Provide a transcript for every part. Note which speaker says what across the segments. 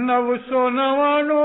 Speaker 1: 999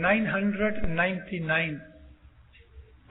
Speaker 1: 999।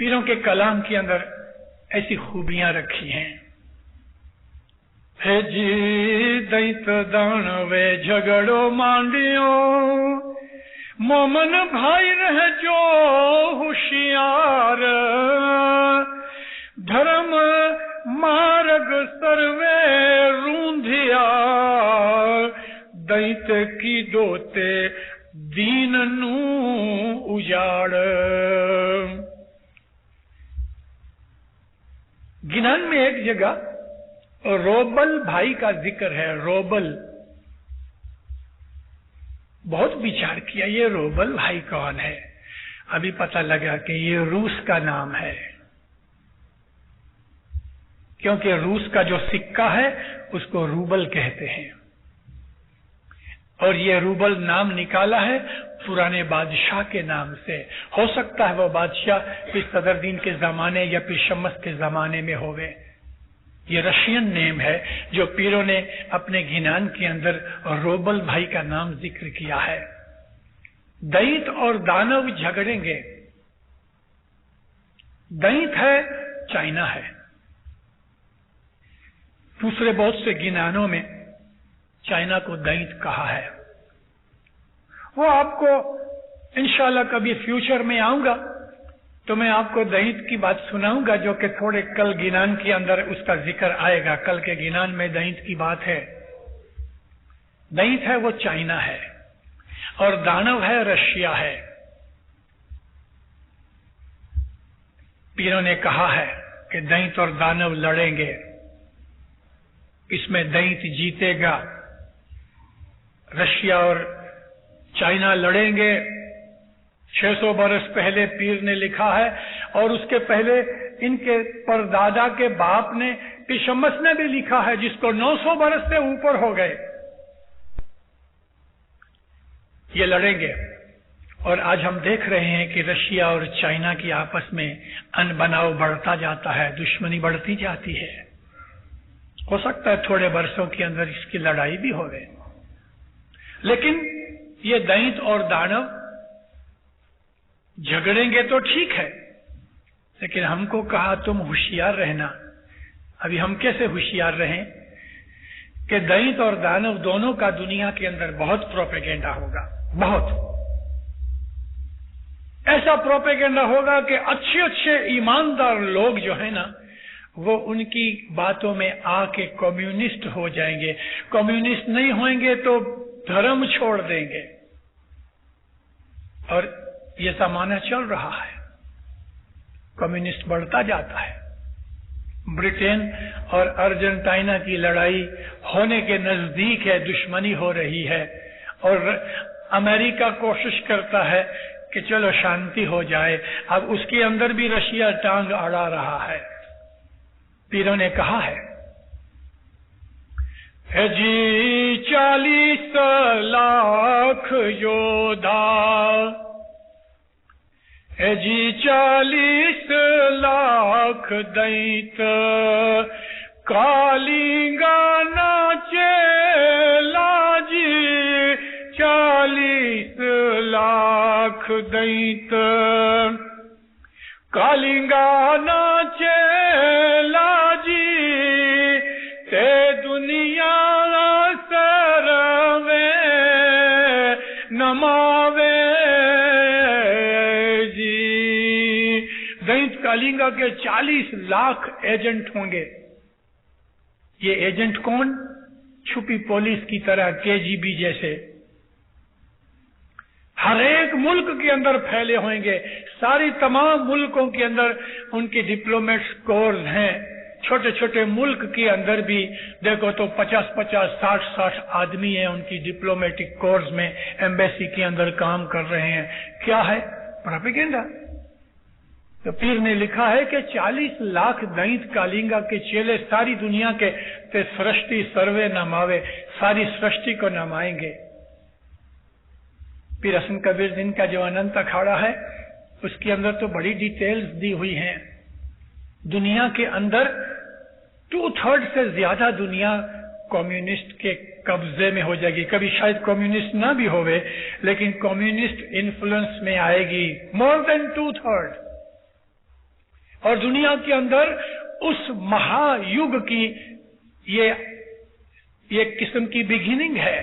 Speaker 1: پیروں کے کلام کے اندر ایسی خوبیاں رکھی ہیں. ہے جی دینت دانوے جھگڑو مانڈیو مومن بھائی رہ جو ہوشیار دھرم مارگ سروے روندھیا دینت کی دوتے دین نو اجاڑ. گنان میں ایک جگہ روبل بھائی کا ذکر ہے. روبل بہت وچار کیا یہ روبل بھائی کون ہے. ابھی پتہ لگا کہ یہ روس کا نام ہے، کیونکہ روس کا جو سکہ ہے اس کو روبل کہتے ہیں، اور یہ روبل نام نکالا ہے پرانے بادشاہ کے نام سے. ہو سکتا ہے وہ بادشاہ پھر صدردین کے زمانے یا پھر شمس کے زمانے میں ہوئے. یہ رشین نیم ہے جو پیروں نے اپنے گنان کے اندر روبل بھائی کا نام ذکر کیا ہے. دینت اور دانو جھگڑیں گے. دینت ہے چائنا ہے. دوسرے بہت سے گنانوں میں چائنا کو دینت کہا ہے. وہ آپ کو انشاءاللہ کبھی فیوچر میں آؤں گا تو میں آپ کو دینت کی بات سناؤں گا، جو کہ تھوڑے کل گنان کے اندر اس کا ذکر آئے گا. کل کے گنان میں دینت کی بات ہے. دینت ہے وہ چائنا ہے، اور دانو ہے رشیا ہے. پیروں نے کہا ہے کہ دینت اور دانو لڑیں گے، اس میں دینت جیتے گا. رشیا اور چائنا لڑیں گے. 600 برس پہلے پیر نے لکھا ہے، اور اس کے پہلے ان کے پردادا کے باپ نے پشمس نے بھی لکھا ہے، جس کو 900 برس سے اوپر ہو گئے. یہ لڑیں گے. اور آج ہم دیکھ رہے ہیں کہ رشیا اور چائنا کی آپس میں ان بناؤ بڑھتا جاتا ہے، دشمنی بڑھتی جاتی ہے. ہو سکتا ہے تھوڑے برسوں کے اندر اس کی لڑائی بھی ہو گئے. لیکن یہ دینت اور دانو جھگڑیں گے تو ٹھیک ہے، لیکن ہم کو کہا تم ہوشیار رہنا. ابھی ہم کیسے ہوشیار رہیں کہ دینت اور دانو دونوں کا دنیا کے اندر بہت پروپیگنڈا ہوگا. بہت ایسا پروپیگنڈا ہوگا کہ اچھے اچھے ایماندار لوگ جو ہیں نا، وہ ان کی باتوں میں آ کے کمیونسٹ ہو جائیں گے. کمیونسٹ نہیں ہوئیں گے تو دھرم چھوڑ دیں گے. اور یہ زمانہ چل رہا ہے، کمیونسٹ بڑھتا جاتا ہے. برٹین اور ارجنٹائنا کی لڑائی ہونے کے نزدیک ہے، دشمنی ہو رہی ہے، اور امریکہ کوشش کرتا ہے کہ چلو شانتی ہو جائے. اب اس کے اندر بھی رشیا ٹانگ اڑا رہا ہے. پیروں نے کہا ہے جی 40 لاکھ یودھا، ہے جی 40 لاکھ دینت کالینگا ناچے لاجی 40 لاکھ دینت کالینگا ناچے لاجی تے دنیا سروے نماوے جی. دینت کالینگا کے 40 لاکھ ایجنٹ ہوں گے. یہ ایجنٹ کون؟ چھپی پولیس کی طرح KGB جیسے ہر ایک ملک کے اندر پھیلے ہوئیں گے. ساری تمام ملکوں کے اندر ان کی ڈپلومیٹس کورس ہیں. چھوٹے چھوٹے ملک کے اندر بھی دیکھو تو 50-50 60-60 آدمی ہیں ان کی ڈپلومیٹک کورس میں، ایمبیسی کے اندر کام کر رہے ہیں. کیا ہے؟ پروپیگنڈا. تو پیر نے لکھا ہے کہ 40 لاکھ دینت کالینگا کے چیلے ساری دنیا کے تے سرشٹی سروے نماوے، ساری سرشٹی کو نمائیں گے. پیر حسن کبیر دین کا جو اننت اکھاڑا ہے اس کے اندر تو بڑی ڈیٹیلز دی ہوئی ہیں. دنیا کے اندر 2/3 سے زیادہ دنیا کمیونسٹ کے قبضے میں ہو جائے گی. کبھی شاید کمیونسٹ نہ بھی ہوئے لیکن کمیونسٹ انفلوئنس میں آئے گی. مور دین 2/3 اور دنیا کے اندر اس مہایگ کی یہ ایک قسم کی بگننگ ہے.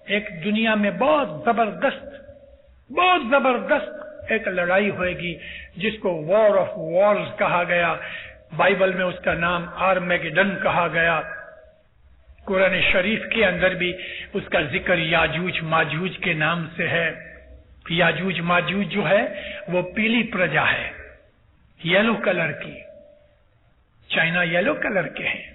Speaker 1: ایک دنیا میں بہت زبردست ایک لڑائی ہوئے گی جس کو وار آف وارز کہا گیا. بائبل میں اس کا نام آرمیگیڈن کہا گیا. قرآن شریف کے اندر بھی اس کا ذکر یاجوج ماجوج کے نام سے ہے. یاجوج ماجوج جو ہے وہ پیلی پرجا ہے، یلو کلر کی. چائنا یلو کلر کے ہیں.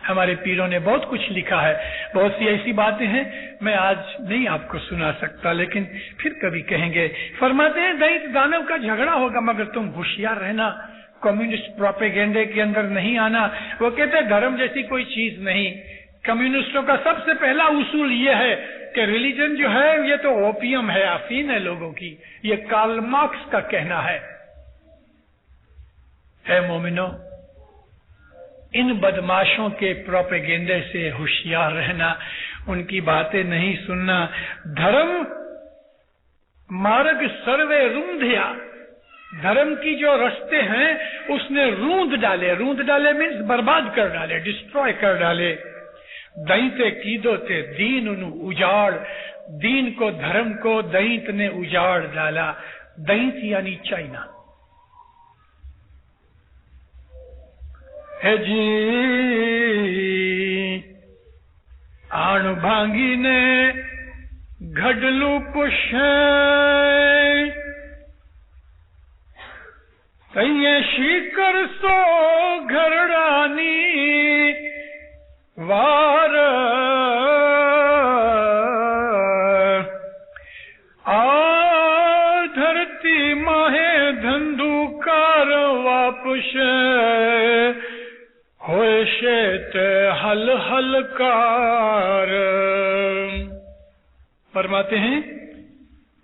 Speaker 1: ہمارے پیروں نے بہت کچھ لکھا ہے، بہت سی ایسی باتیں ہیں میں آج نہیں آپ کو سنا سکتا، لیکن پھر کبھی کہیں گے. فرماتے ہیں دینت دانو کا جھگڑا ہوگا مگر تم ہوشیار رہنا، کمیونسٹ پروپیگنڈے کے اندر نہیں آنا. وہ کہتے ہیں دھرم جیسی کوئی چیز نہیں. کمیونسٹوں کا سب سے پہلا اصول یہ ہے کہ ریلیجن جو ہے یہ تو اوپیم ہے، افین ہے لوگوں کی. یہ کارل مارکس کا کہنا ہے. اے مومنو، ان بدماشوں کے پروپیگنڈے سے ہوشیار رہنا، ان کی باتیں نہیں سننا. دھرم مارگ سروے روندھیا، دھرم کی جو رستے ہیں اس نے روند ڈالے. روند ڈالے مینس برباد کر ڈالے، ڈسٹروائے کر ڈالے. دینتے کیدو تے دین انو اجاڑ، دین کو دھرم کو دینت نے اجاڑ ڈالا. دینت یعنی چائنا. ہے جی آن بھانگی نے گھڈلو پشے تیے شیکر سو گھرڑانی وار آ دھرتی ماہے دھندو کار واپش ہوئے شیت حل حل کار. فرماتے ہیں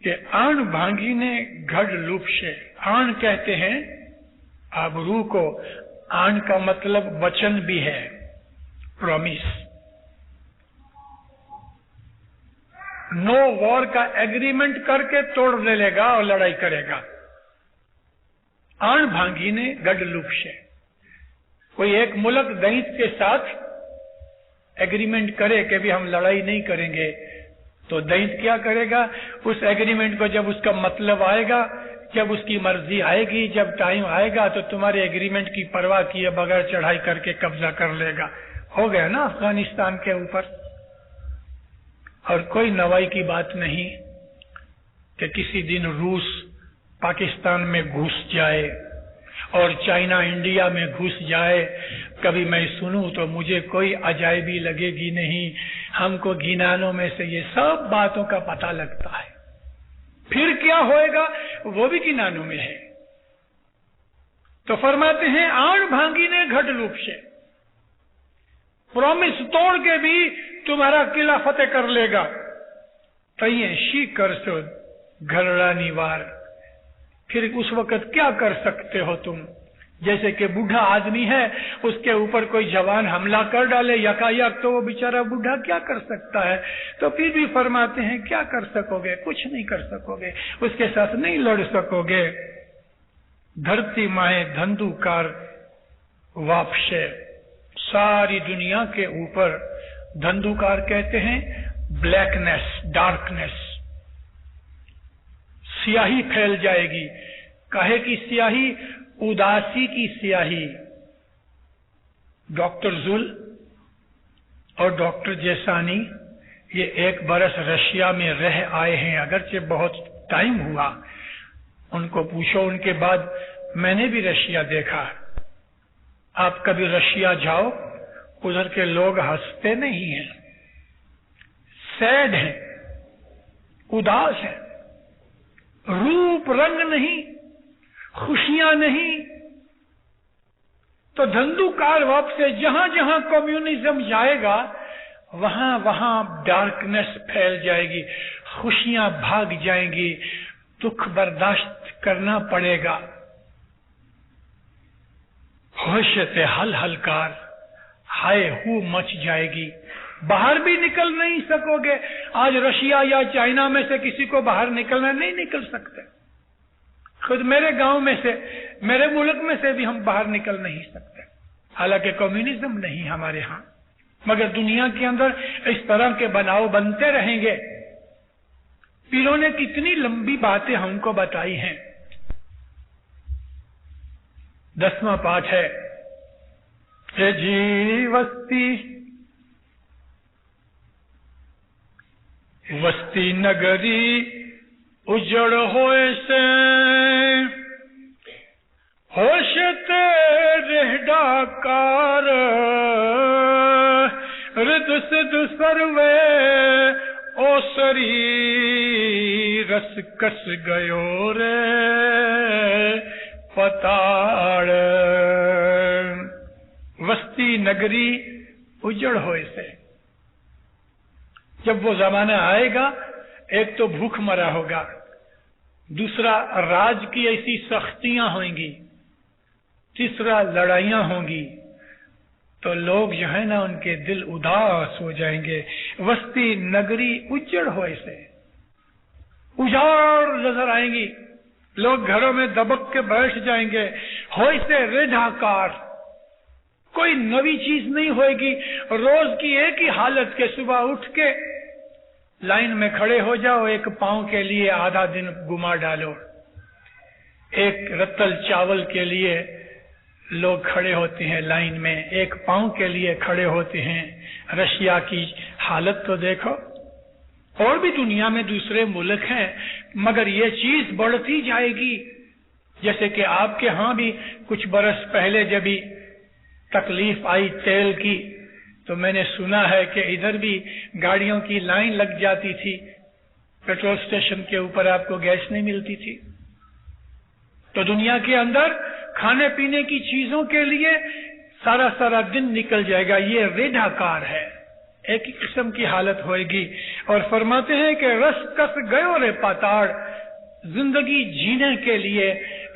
Speaker 1: کہ آن بھانگی نے گھڑ لوپشے. آن کہتے ہیں آبرو کو. آن کا مطلب وچن بھی ہے، پرومس. نو وار کا ایگریمنٹ کر کے توڑ لے گا اور لڑائی کرے گا. آن بھانگی نے گڑ لوپشے. کوئی ایک ملک دینت کے ساتھ ایگریمنٹ کرے کہ بھی ہم لڑائی نہیں کریں گے، تو دینت کیا کرے گا؟ اس ایگریمنٹ کو جب اس کا مطلب آئے گا، جب اس کی مرضی آئے گی، جب ٹائم آئے گا تو تمہارے ایگریمنٹ کی پرواہ کیے بغیر چڑھائی کر کے قبضہ کر لے گا. ہو گیا نا افغانستان کے اوپر. اور کوئی نوائی کی بات نہیں کہ کسی دن روس پاکستان میں گھس جائے اور چائنا انڈیا میں گھس جائے. کبھی میں سنوں تو مجھے کوئی عجائبی لگے گی نہیں. ہم کو گینانوں میں سے یہ سب باتوں کا پتہ لگتا ہے. پھر کیا ہوئے گا وہ بھی گینانوں میں ہے. تو فرماتے ہیں آن بھانگی نے گھٹ لوپشے. پرومس توڑ کے بھی تمہارا قلعہ فتح کر لے گا. تیے شی کر سو گھرڑانی وار. پھر اس وقت کیا کر سکتے ہو تم؟ جیسے کہ بوڑھا آدمی ہے، اس کے اوپر کوئی جوان حملہ کر ڈالے یکایک، تو وہ بیچارہ بوڑھا کیا کر سکتا ہے؟ تو پھر بھی فرماتے ہیں کیا کر سکو گے؟ کچھ نہیں کر سکو گے، اس کے ساتھ نہیں لڑ سکو گے. دھرتی مائیں دھندو کار واپشے. ساری دنیا کے اوپر دھندوکار کہتے ہیں بلیکنیس، ڈارکنیس. سیاہی پھیل جائے گی. کاہے کی سیاہی؟ اداسی کی سیاہی. ڈاکٹر زل اور ڈاکٹر جیسانی یہ 1 برس رشیا میں رہ آئے ہیں، اگرچہ بہت ٹائم ہوا. ان کو پوچھو، ان کے بعد میں نے بھی رشیا دیکھا. آپ کبھی رشیا جاؤ، ادھر کے لوگ ہنستے نہیں ہیں، سیڈ ہیں، اداس ہیں. روپ رنگ نہیں، خوشیاں نہیں. تو دھندوکار وقت سے جہاں جہاں کمیونزم جائے گا وہاں وہاں ڈارکنیس پھیل جائے گی، خوشیاں بھاگ جائیں گی، دکھ برداشت کرنا پڑے گا. ہوشت حل ہلکار، ہائے ہو مچ جائے گی. باہر بھی نکل نہیں سکو گے. آج رشیا یا چائنا میں سے کسی کو باہر نکلنا نہیں نکل سکتے. خود میرے گاؤں میں سے میرے ملک میں سے بھی ہم باہر نکل نہیں سکتے، حالانکہ کمیونزم نہیں ہمارے ہاں، مگر دنیا کے اندر اس طرح کے بناؤ بنتے رہیں گے۔ پیروں نے کتنی لمبی باتیں ہم کو بتائی ہیں۔ 10واں پاٹھ ہے، کہ جی وستی نگری اجڑ ہوئے سے، ہوشت رہڈا کار رد سد سروے اوسری رس کس گیو رے پتاڑ۔ وسطی نگری اجڑ ہوئے سے، جب وہ زمانہ آئے گا ایک تو بھوک مرا ہوگا، دوسرا راج کی ایسی سختیاں ہوئیں گی، تیسرا لڑائیاں ہوں گی، تو لوگ جو ہے نا ان کے دل اداس ہو جائیں گے۔ وسطی نگری اجڑ ہوئے سے، اجاڑ نظر آئیں گی، لوگ گھروں میں دبک کے بیٹھ جائیں گے۔ ہوئے سے ریڈھا کار، کوئی نئی چیز نہیں ہوئے گی، روز کی ایک ہی حالت کے صبح اٹھ کے لائن میں کھڑے ہو جاؤ، ایک پاؤں کے لیے آدھا دن گما ڈالو، ایک رتل چاول کے لیے لوگ کھڑے ہوتے ہیں لائن میں، ایک پاؤں کے لیے کھڑے ہوتے ہیں۔ رشیا کی حالت تو دیکھو، اور بھی دنیا میں دوسرے ملک ہیں، مگر یہ چیز بڑھتی جائے گی۔ جیسے کہ آپ کے ہاں بھی کچھ برس پہلے جب تکلیف آئی تیل کی، تو میں نے سنا ہے کہ ادھر بھی گاڑیوں کی لائن لگ جاتی تھی، پیٹرول اسٹیشن کے اوپر آپ کو گیس نہیں ملتی تھی۔ تو دنیا کے اندر کھانے پینے کی چیزوں کے لیے سارا سارا دن نکل جائے گا، یہ ریڈھا کار ہے، ایک ہی قسم کی حالت ہوئے گی۔ اور فرماتے ہیں کہ رس کس گیو رے پاتاڑ، زندگی جینے کے لیے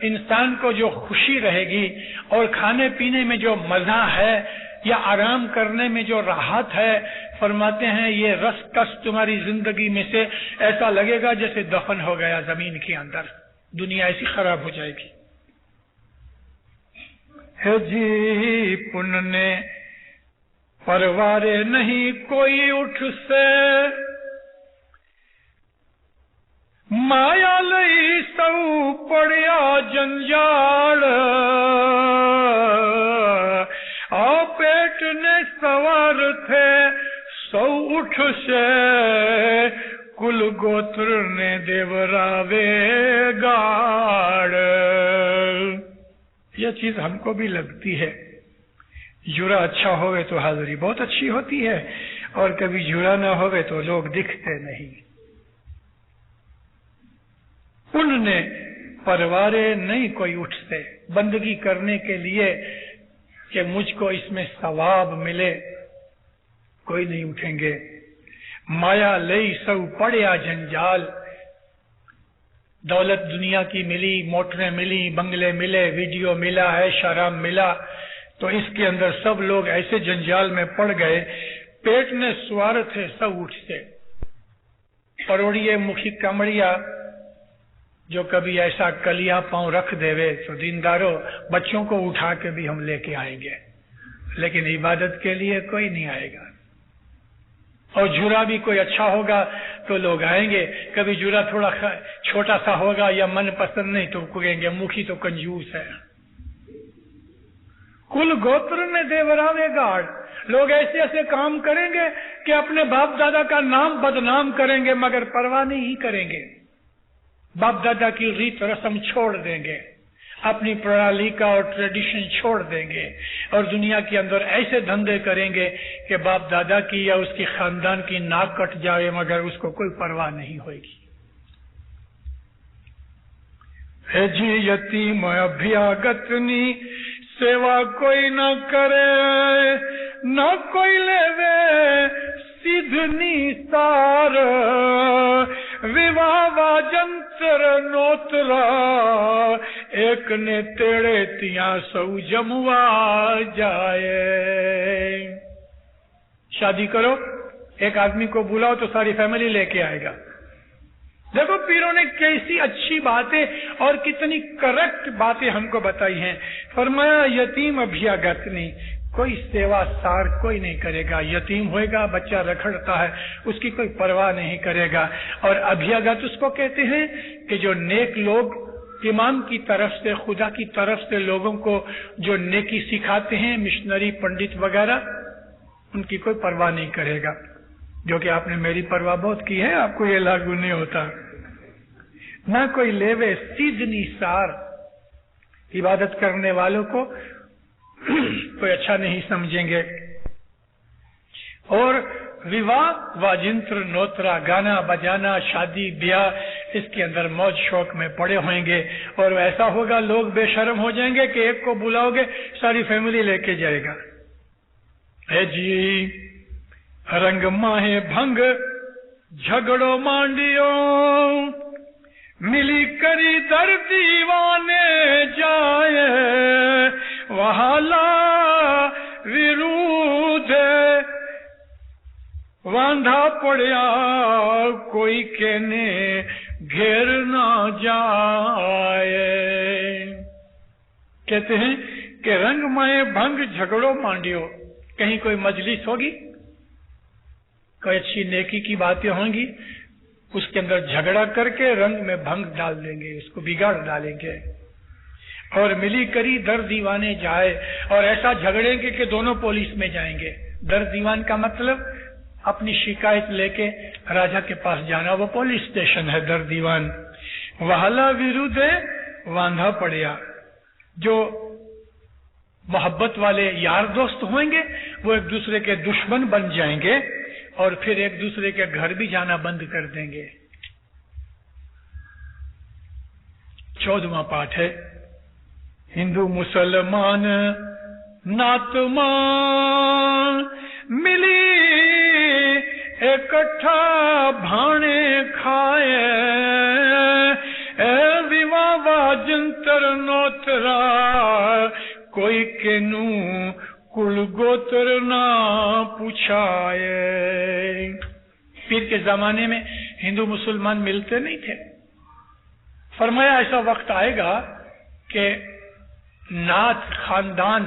Speaker 1: انسان کو جو خوشی رہے گی اور کھانے پینے میں جو مزہ ہے یا آرام کرنے میں جو راحت ہے، فرماتے ہیں یہ رس کس تمہاری زندگی میں سے ایسا لگے گا جیسے دفن ہو گیا زمین کے اندر، دنیا ایسی خراب ہو جائے گی۔ ہے جی پننے پروارے نہیں کوئی اٹھ سے، مایا لئی سو پڑیا جنجال، آ پیٹ نے سوار تھے سو اٹھ سے، کل گوتر نے دیوراوے گاڑ۔ یہ چیز ہم کو بھی لگتی ہے، جرا اچھا ہوئے تو حاضری بہت اچھی ہوتی ہے، اور کبھی جرا نہ ہوئے تو لوگ دکھتے نہیں۔ ان نے پروارے نہیں کوئی اٹھتے، بندگی کرنے کے لیے کہ مجھ کو اس میں ثواب ملے، کوئی نہیں اٹھیں گے۔ مایا لئی سو پڑیا جنجال، دولت دنیا کی ملی، موٹریں ملی، بنگلے ملے، ویڈیو ملا ہے، شراب ملا، تو اس کے اندر سب لوگ ایسے جنجال میں پڑ گئے، پیٹ نے سوار تھے سب اٹھتے۔ پروڑیے مکھی کمڑیا جو کبھی ایسا کلیا پاؤں رکھ دے وے تو دینداروں بچوں کو اٹھا کے بھی ہم لے کے آئیں گے، لیکن عبادت کے لیے کوئی نہیں آئے گا۔ اور جھولا بھی کوئی اچھا ہوگا تو لوگ آئیں گے، کبھی جھولا تھوڑا چھوٹا سا ہوگا یا من پسند نہیں تو کہیں گے مکھی تو کنجوس ہے۔ کل گوتر نے دیوراوے گاڑ، لوگ ایسے ایسے کام کریں گے کہ اپنے باپ دادا کا نام بدنام کریں گے مگر پرواہ نہیں کریں گے، باپ دادا کی ریت رسم چھوڑ دیں گے، اپنی پرنالی کا اور ٹریڈیشن چھوڑ دیں گے، اور دنیا کے اندر ایسے دھندے کریں گے کہ باپ دادا کی یا اس کی خاندان کی ناک کٹ جائے مگر اس کو کوئی پرواہ نہیں ہوئے گی۔ ہے جی یتیم ابھیاگتنی سیوا کوئی نہ کرے، نہ کوئی لے وے سیدھنی سار، ویواہ جنتر نوترا، ایک نے تیڑے تیاں سو جموا جائے۔ شادی کرو، ایک آدمی کو بلاؤ تو ساری فیملی لے کے آئے گا، دیکھو پیروں نے کیسی اچھی باتیں اور کتنی کریکٹ باتیں ہم کو بتائی ہیں. فرمایا یتیم ابھیاگت نہیں، کوئی سیوا سار کوئی نہیں کرے گا. یتیم ہوئے گا، بچہ رکھڑتا ہے، اس کی کوئی پرواہ نہیں کرے گا. اور ابھیاگت اس کو کہتے ہیں کہ جو نیک لوگ امام کی طرف سے، خدا کی طرف سے لوگوں کو جو نیکی سکھاتے ہیں، مشنری پنڈت وغیرہ، ان کی کوئی پرواہ نہیں کرے گا. جو کہ آپ نے میری پرواہ بہت کی ہے، آپ کو یہ لاگو نہیں ہوتا. نہ کوئی لیوے سیدھنی سار، عبادت کرنے والوں کو کوئی اچھا نہیں سمجھیں گے. اور وواہ واجنتر نوترا، گانا بجانا، شادی بیاہ، اس کے اندر موج شوق میں پڑے ہوئیں گے. اور ایسا ہوگا لوگ بے شرم ہو جائیں گے کہ ایک کو بلاؤ گے ساری فیملی لے کے جائے گا. اے جی رنگ ماہے بھنگ جھگڑو مانڈیو، ملی کری در دیوانے جائے، وہالا ویرودھ واندھا پڑیا، کوئی کہنے گھیر نہ جائے. کہتے ہیں کہ رنگ مائے بھنگ جھگڑو مانڈیو، کہیں کوئی مجلس ہوگی، کوئی اچھی نیکی کی باتیں ہوں گی، اس کے اندر جھگڑا کر کے رنگ میں بھنگ ڈال دیں گے، اس کو بگاڑ ڈالیں گے. اور ملی کری در دیوانے جائے، اور ایسا جھگڑیں گے کہ دونوں پولیس میں جائیں گے. در دیوان کا مطلب اپنی شکایت لے کے راجا کے پاس جانا، وہ پولیس اسٹیشن ہے در دیوان. وہلا ویرودھ واندھا پڑیا، جو محبت والے یار دوست ہوئیں گے وہ ایک دوسرے کے دشمن بن جائیں گے، اور پھر ایک دوسرے کے گھر بھی جانا بند کر دیں گے. 14واں پاٹ ہے ہندو مسلمان ناتمان ملی اکٹھا بھانے کھائے، اے وواہ واجنتر نوترا، کوئی کینو کل گوتر نہ پوچھائے. پیر کے زمانے میں ہندو مسلمان ملتے نہیں تھے. فرمایا ایسا وقت آئے گا کہ نعت خاندان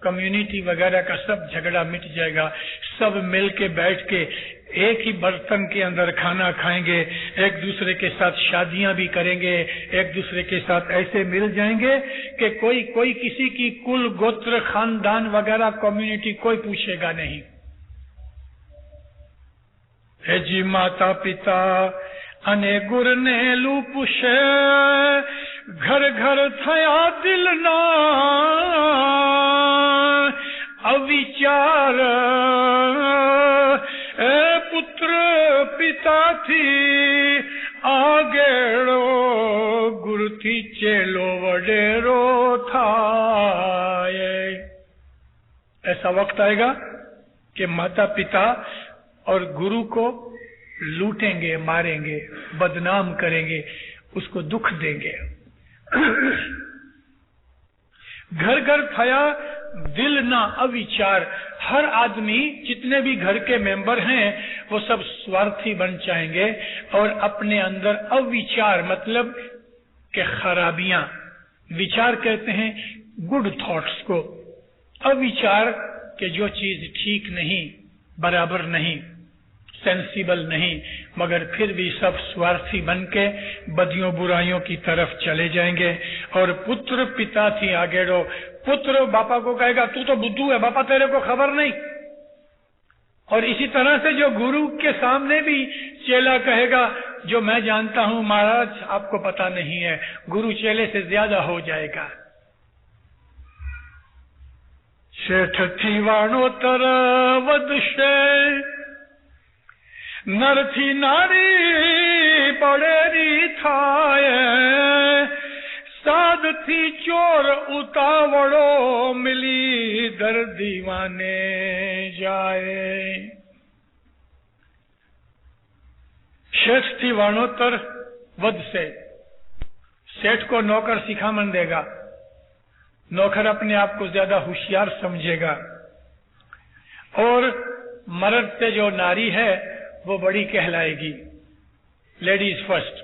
Speaker 1: کمیونٹی وغیرہ کا سب جھگڑا مٹ جائے گا. سب مل کے بیٹھ کے ایک ہی برتن کے اندر کھانا کھائیں گے، ایک دوسرے کے ساتھ شادیاں بھی کریں گے، ایک دوسرے کے ساتھ ایسے مل جائیں گے کہ کوئی کسی کی کل گوتر خاندان وغیرہ کمیونٹی کوئی پوچھے گا نہیں. ہے جی ماتا پتا انے گر نے لو پوشے، گھر گھر تھیا دل نا اویچار، اے پتر پتا تھی آگےڑو، گر تھی چیلو وڈیرو تھا. ایسا وقت آئے گا کہ ماتا پتا اور گرو کو لوٹیں گے، ماریں گے، بدنام کریں گے، اس کو دکھ دیں گے. گھر گھر تھیا دل نہ اویچار، ہر آدمی جتنے بھی گھر کے ممبر ہیں وہ سب سوارتھی بن جائیں گے، اور اپنے اندر اویچار مطلب کہ خرابیاں، وچار کہتے ہیں گڈ تھاٹس کو، اویچار کہ جو چیز ٹھیک نہیں، برابر نہیں، سینسیبل نہیں، مگر پھر بھی سب سوارتھی بن کے بدیوں برائیوں کی طرف چلے جائیں گے. اور پتر پتا تھی آگےڑو، پتر باپا کو کہے گا تو بدھو ہے باپا، تیرے کو خبر نہیں. اور اسی طرح سے جو گرو کے سامنے بھی چیلا کہے گا جو میں جانتا ہوں مہاراج آپ کو پتا نہیں ہے، گرو چیلے سے زیادہ ہو جائے گا. شیٹھ تھی وانو تر ودشے، نر تھی ناری بڑیری تھائے، ساد تھی چور اتاوڑو، ملی در دیوانے جائے. شیٹھ تھی وانوتر ود سے، سیٹھ کو نوکر سکھامن دے گا، نوکر اپنے آپ کو زیادہ ہوشیار سمجھے گا، اور مرد سے جو ناری ہے وہ بڑی کہلائے گی. Ladies first.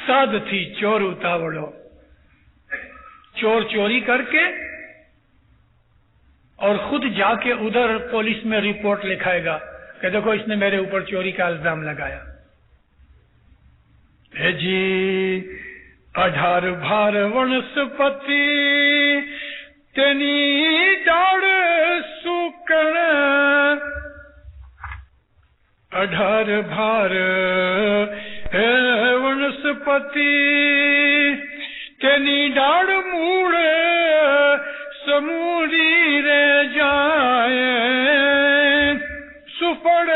Speaker 1: ساد تھی چور اتاوڑو. چور چوری کر کے اور خود جا کے ادھر پولیس میں رپورٹ لکھائے گا کہ دیکھو اس نے میرے اوپر چوری کا الزام لگایا. ہے جی اڈھار بھار ونسپتی تینی ڈاڑ سوکن. اڈھار بھار ونسپتی تینی ڈاڑ موڑ سموری رہ جائے. سپڑ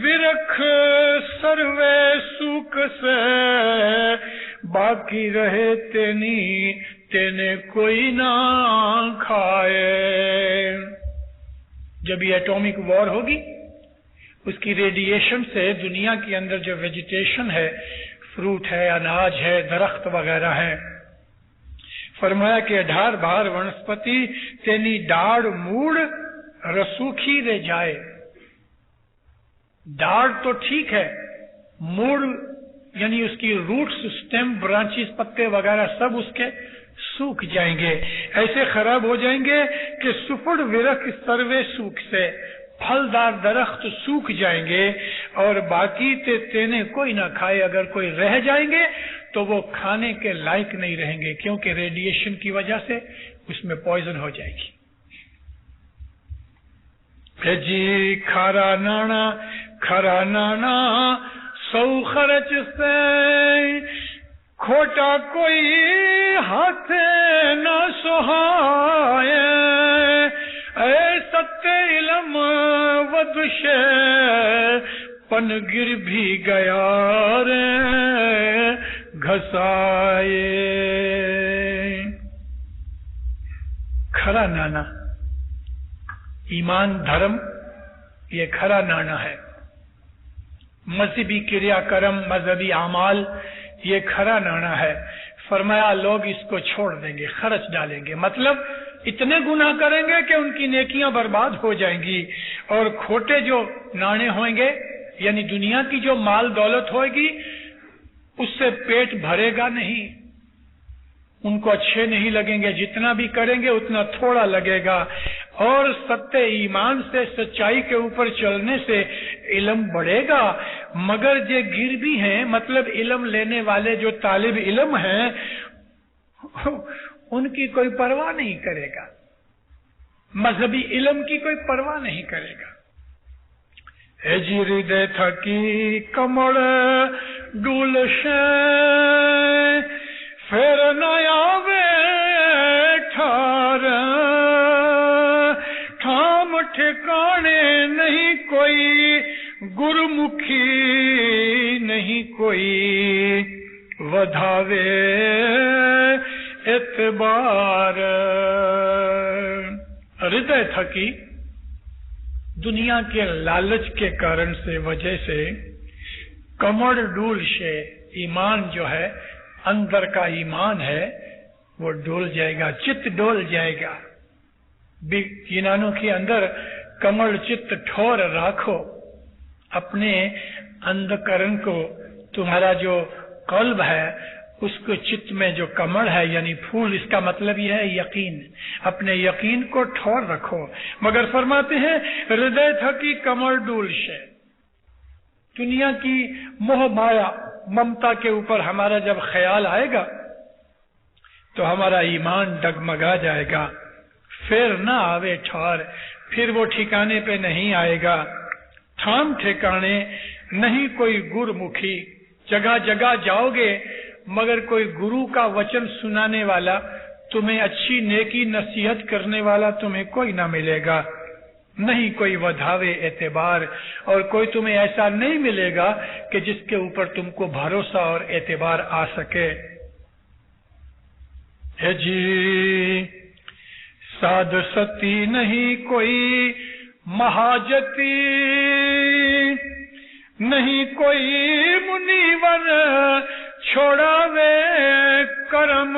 Speaker 1: ورکھ سروے سوک سے باقی رہے تینی تینے کوئی نہ کھائے. جب یہ ایٹامک وار ہوگی اس کی ریڈیشن سے دنیا کے اندر جو ویجیٹیشن ہے، فروٹ ہے، اناج ہے، درخت وغیرہ ہے، فرمایا کہ اڈھار بھار ونسپتی تینی ڈاڑ موڑ رسوکھی رہ جائے. ڈاڑ تو ٹھیک ہے، موڑ یعنی اس کی روٹس، اسٹیم، برانچز، پتے وغیرہ سب اس کے سوکھ جائیں گے، ایسے خراب ہو جائیں گے کہ سپڑ ورک سروے سوکھ سے پھلدار درخت سوکھ جائیں گے اور باقی تینے کوئی نہ کھائے. اگر کوئی رہ جائیں گے تو وہ کھانے کے لائق نہیں رہیں گے کیونکہ ریڈیشن کی وجہ سے اس میں پوائزن ہو جائے گی. جی کھارا نانا سو خرچ سے کھوٹا کوئی ہاتھ نہ سہائے. اے ست علم ودش پن گر بھی گیا رے گھسائے. کھرا نانا ایمان دھرم یہ کھرا نانا ہے. مذہبی کریا کرم، مذہبی اعمال یہ کھرا نانا ہے. فرمایا لوگ اس کو چھوڑ دیں گے، خرچ ڈالیں گے، مطلب اتنے گناہ کریں گے کہ ان کی نیکیاں برباد ہو جائیں گی. اور کھوٹے جو نانے ہوئیں گے یعنی دنیا کی جو مال دولت ہوئے گی اس سے پیٹ بھرے گا نہیں، ان کو اچھے نہیں لگیں گے، جتنا بھی کریں گے اتنا تھوڑا لگے گا. اور ستے ایمان سے، سچائی کے اوپر چلنے سے علم بڑھے گا. مگر جو گر بھی ہیں، مطلب علم لینے والے جو طالب علم ہیں، ان کی کوئی پرواہ نہیں کرے گا، مذہبی علم کی کوئی پرواہ نہیں کرے گا. ہے جی ہردے تھکی کمڑ ڈول شے پھر نہ آوے ٹھار. ٹھام ٹھکانے نہیں کوئی گرمکھی نہیں کوئی ودھاوے اعتبار. ہردے تھکی دنیا کے لالچ کے کارن سے، وجہ سے، کمر ڈول شے ایمان جو ہے اندر کا ایمان ہے وہ ڈول جائے گا، چت ڈول جائے گا. یونانوں کے اندر کمل چت ٹھور راکھو، اپنے اندکرن کو، تمہارا جو قلب ہے اس کو چت میں جو کمل ہے یعنی پھول، اس کا مطلب یہ ہے یقین، اپنے یقین کو ٹھور رکھو. مگر فرماتے ہیں ہردے تھکی کمل ڈول شے، دنیا کی موہ مایا ممتا کے اوپر ہمارا جب خیال آئے گا تو ہمارا ایمان ڈگمگا جائے گا. پھر نہ آوے ٹھار، پھر وہ ٹھکانے پہ نہیں آئے گا. ٹھام ٹھکانے نہیں کوئی گر مکھی، جگہ جگہ جاؤ گے مگر کوئی گرو کا وچن سنانے والا، تمہیں اچھی نیکی نصیحت کرنے والا تمہیں کوئی نہ ملے گا. نہیں کوئی ودھاوے اعتبار، اور کوئی تمہیں ایسا نہیں ملے گا کہ جس کے اوپر تم کو بھروسہ اور اعتبار آ سکے. ہے جی ساد ستی نہیں کوئی مہاجتی، نہیں کوئی منیور چھوڑاوے کرم.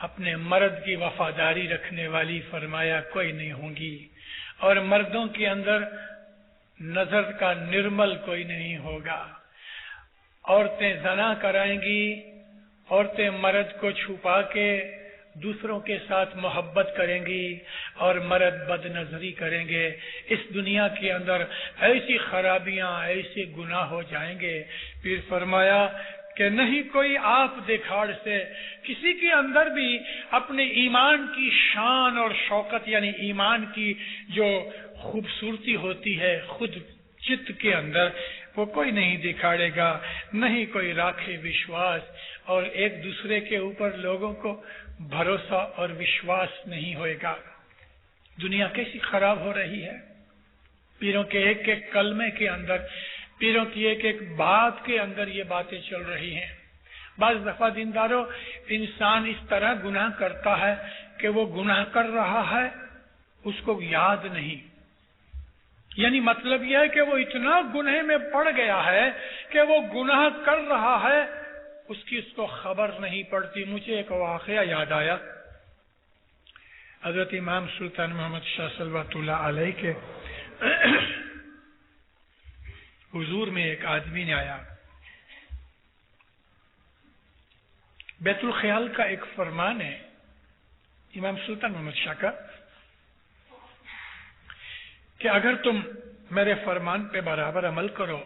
Speaker 1: اپنے مرد کی وفاداری رکھنے والی فرمایا کوئی نہیں ہوں گی، اور مردوں کے اندر نظر کا نرمل کوئی نہیں ہوگا۔ عورتیں زنا کرائیں گی، عورتیں مرد کو چھپا کے دوسروں کے ساتھ محبت کریں گی، اور مرد بد نظری کریں گے۔ اس دنیا کے اندر ایسی خرابیاں، ایسے گناہ ہو جائیں گے۔ پھر فرمایا کہ نہیں کوئی آپ دکھاڑ سے کسی کے اندر بھی اپنے ایمان کی شان اور شوکت، یعنی ایمان کی جو خوبصورتی ہوتی ہے خود چت کے اندر، وہ کوئی نہیں دکھاڑے گا، نہیں کوئی راکھے وشواس، اور ایک دوسرے کے اوپر لوگوں کو بھروسہ اور وشواس نہیں ہوئے گا۔ دنیا کیسی خراب ہو رہی ہے، پیروں کے ایک ایک کلمے کے اندر، پیروں کی ایک ایک بات کے اندر یہ باتیں چل رہی ہیں۔ بعض دفعہ دینداروں، انسان اس طرح گناہ کرتا ہے کہ وہ گناہ کر رہا ہے اس کو یاد نہیں، یعنی مطلب یہ ہے کہ وہ اتنا گناہ میں پڑ گیا ہے کہ وہ گناہ کر رہا ہے، اس کو خبر نہیں پڑتی۔ مجھے ایک واقعہ یاد آیا، حضرت امام سلطان محمد شاہ صلوات اللہ علیہ کے حضور میں ایک آدمی نے آیا۔ بیت الخیال کا ایک فرمان ہے امام سلطان محمد شاہ کا کہ اگر تم میرے فرمان پہ برابر عمل کرو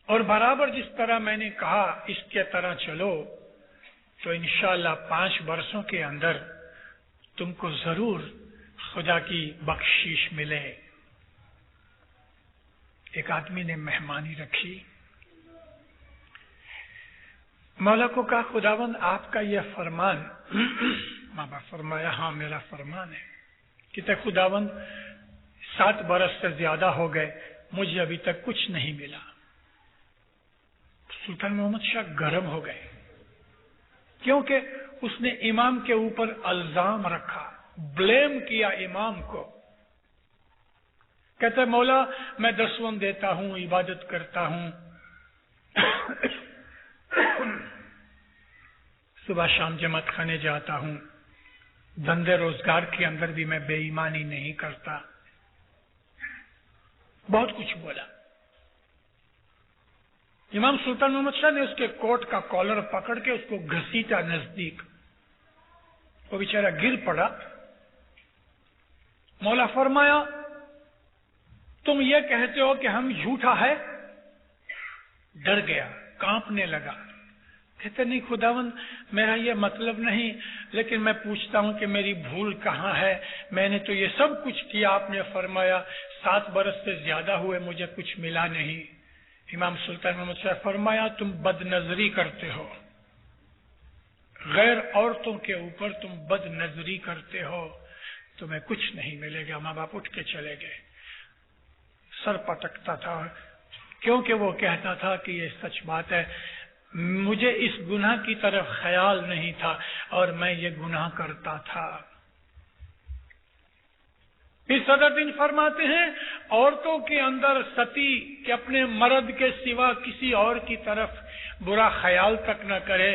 Speaker 1: اور برابر جس طرح میں نے کہا اس کے طرح چلو، تو انشاءاللہ 5 برسوں کے اندر تم کو ضرور خدا کی بخشش ملے۔ ایک آدمی نے مہمانی رکھی، مولا کو کہا خداوند آپ کا یہ فرمان، ماں باپ فرمایا ہاں میرا فرمان ہے۔ کہتے خداوند 7 برس سے زیادہ ہو گئے، مجھے ابھی تک کچھ نہیں ملا۔ سلطان محمد شاہ گرم ہو گئے، کیونکہ اس نے امام کے اوپر الزام رکھا، بلیم کیا امام کو۔ کہتے مولا میں 10 وقت دیتا ہوں، عبادت کرتا ہوں، صبح شام جماعت خانے جاتا ہوں، دھندے روزگار کے اندر بھی میں بے ایمانی نہیں کرتا، بہت کچھ بولا۔ امام سلطان محمد شاہ نے اس کے کوٹ کا کالر پکڑ کے اس کو گھسیٹا نزدیک، وہ بیچارہ گر پڑا۔ مولا فرمایا تم یہ کہتے ہو کہ ہم جھوٹا ہے؟ ڈر گیا، کانپنے لگا، کہتے نہیں خداوند میرا یہ مطلب نہیں، لیکن میں پوچھتا ہوں کہ میری بھول کہاں ہے؟ میں نے تو یہ سب کچھ کیا، آپ نے فرمایا 7 برس سے زیادہ ہوئے مجھے کچھ ملا نہیں۔ امام سلطان محمد شاہ فرمایا تم بد نظری کرتے ہو، غیر عورتوں کے اوپر تم بد نظری کرتے ہو، تمہیں کچھ نہیں ملے گا۔ ماں باپ اٹھ کے چلے گئے، سر پٹکتا تھا کیونکہ وہ کہتا تھا کہ یہ سچ بات ہے، مجھے اس گناہ کی طرف خیال نہیں تھا اور میں یہ گناہ کرتا تھا۔ پھر صدر دین فرماتے ہیں عورتوں کے اندر ستی کہ اپنے مرد کے سوا کسی اور کی طرف برا خیال تک نہ کرے،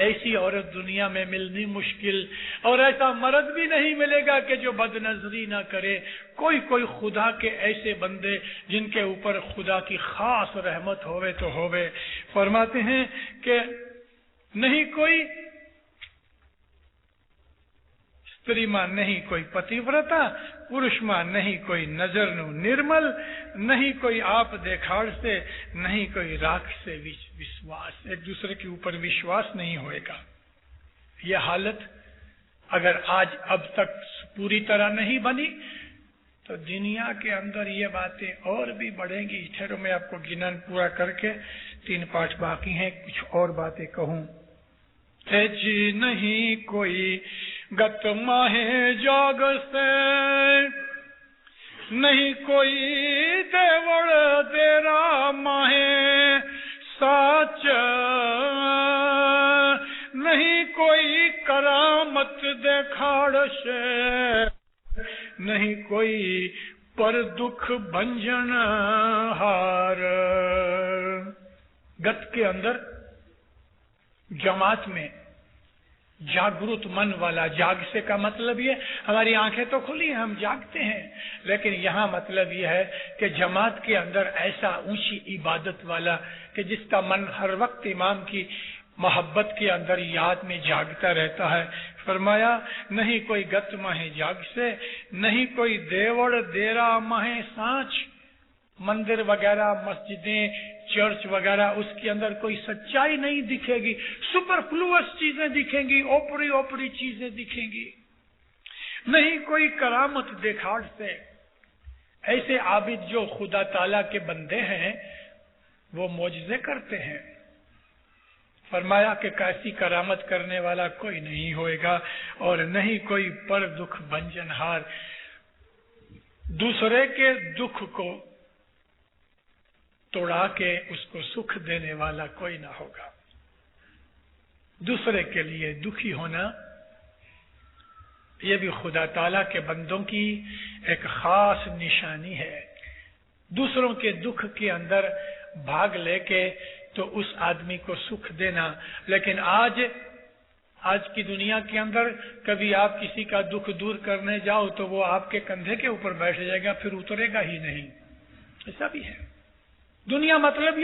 Speaker 1: ایسی عورت دنیا میں ملنی مشکل، اور ایسا مرد بھی نہیں ملے گا کہ جو بد نظری نہ کرے۔ کوئی خدا کے ایسے بندے جن کے اوپر خدا کی خاص رحمت ہوئے تو ہوئے۔ فرماتے ہیں کہ نہیں کوئی استری ماں، نہیں کوئی پتی ورتا، پورش ماں نہیں کوئی نظر نو نرمل، نہیں کوئی آپ دیکھاڑ سے، نہیں کوئی راکھ سے وشواس، ایک دوسرے کے اوپر وشواس نہیں ہوئے گا۔ یہ حالت اگر آج اب تک پوری طرح نہیں بنی تو دنیا کے اندر یہ باتیں اور بھی بڑھیں گی۔ ٹھہرو میں آپ کو گنن پورا کر کے 3 پارٹ باقی ہیں، کچھ اور باتیں کہوں۔ جی نہیں کوئی گت ماہ جاگ سے، نہیں کوئی دیوڑ تیرا ماہ سچ، نہیں کوئی کرامت دیکھاڑ سے، نہیں کوئی پر دکھ بنجن ہار۔ گت کے اندر جماعت میں جاگرت من والا، جاگ سے کا مطلب یہ ہماری آنکھیں تو کھلی ہیں، ہم جاگتے ہیں، لیکن یہاں مطلب یہ ہے کہ جماعت کے اندر ایسا اونچی عبادت والا کہ جس کا من ہر وقت امام کی محبت کے اندر یاد میں جاگتا رہتا ہے۔ فرمایا نہیں کوئی گت ماہ جاگ سے، نہیں کوئی دیوڑ دیرا ماہ سانچ، مندر وغیرہ، مسجدیں، چرچ وغیرہ، اس کے اندر کوئی سچائی نہیں دکھے گی، سپرفلوس چیزیں دکھیں گی، اوپری اوپری چیزیں دکھیں گی، نہیں کوئی کرامت دکھاڑ سے۔ ایسے عابد جو خدا تعالی کے بندے ہیں وہ معجزے کرتے ہیں۔ فرمایا کہ کیسی کرامت کرنے والا کوئی نہیں ہوئے گا، اور نہیں کوئی پر دکھ بھنجنہار، دوسرے کے دکھ کو توڑا کے اس کو سکھ دینے والا کوئی نہ ہوگا۔ دوسرے کے لیے دکھی ہونا یہ بھی خدا تعالیٰ کے بندوں کی ایک خاص نشانی ہے۔ دوسروں کے دکھ کے اندر بھاگ لے کے تو اس آدمی کو سکھ دینا، لیکن آج کی دنیا کے اندر کبھی آپ کسی کا دکھ دور کرنے جاؤ تو وہ آپ کے کندھے کے اوپر بیٹھ جائے گا، پھر اترے گا ہی نہیں۔ ایسا بھی ہے دنیا، مطلب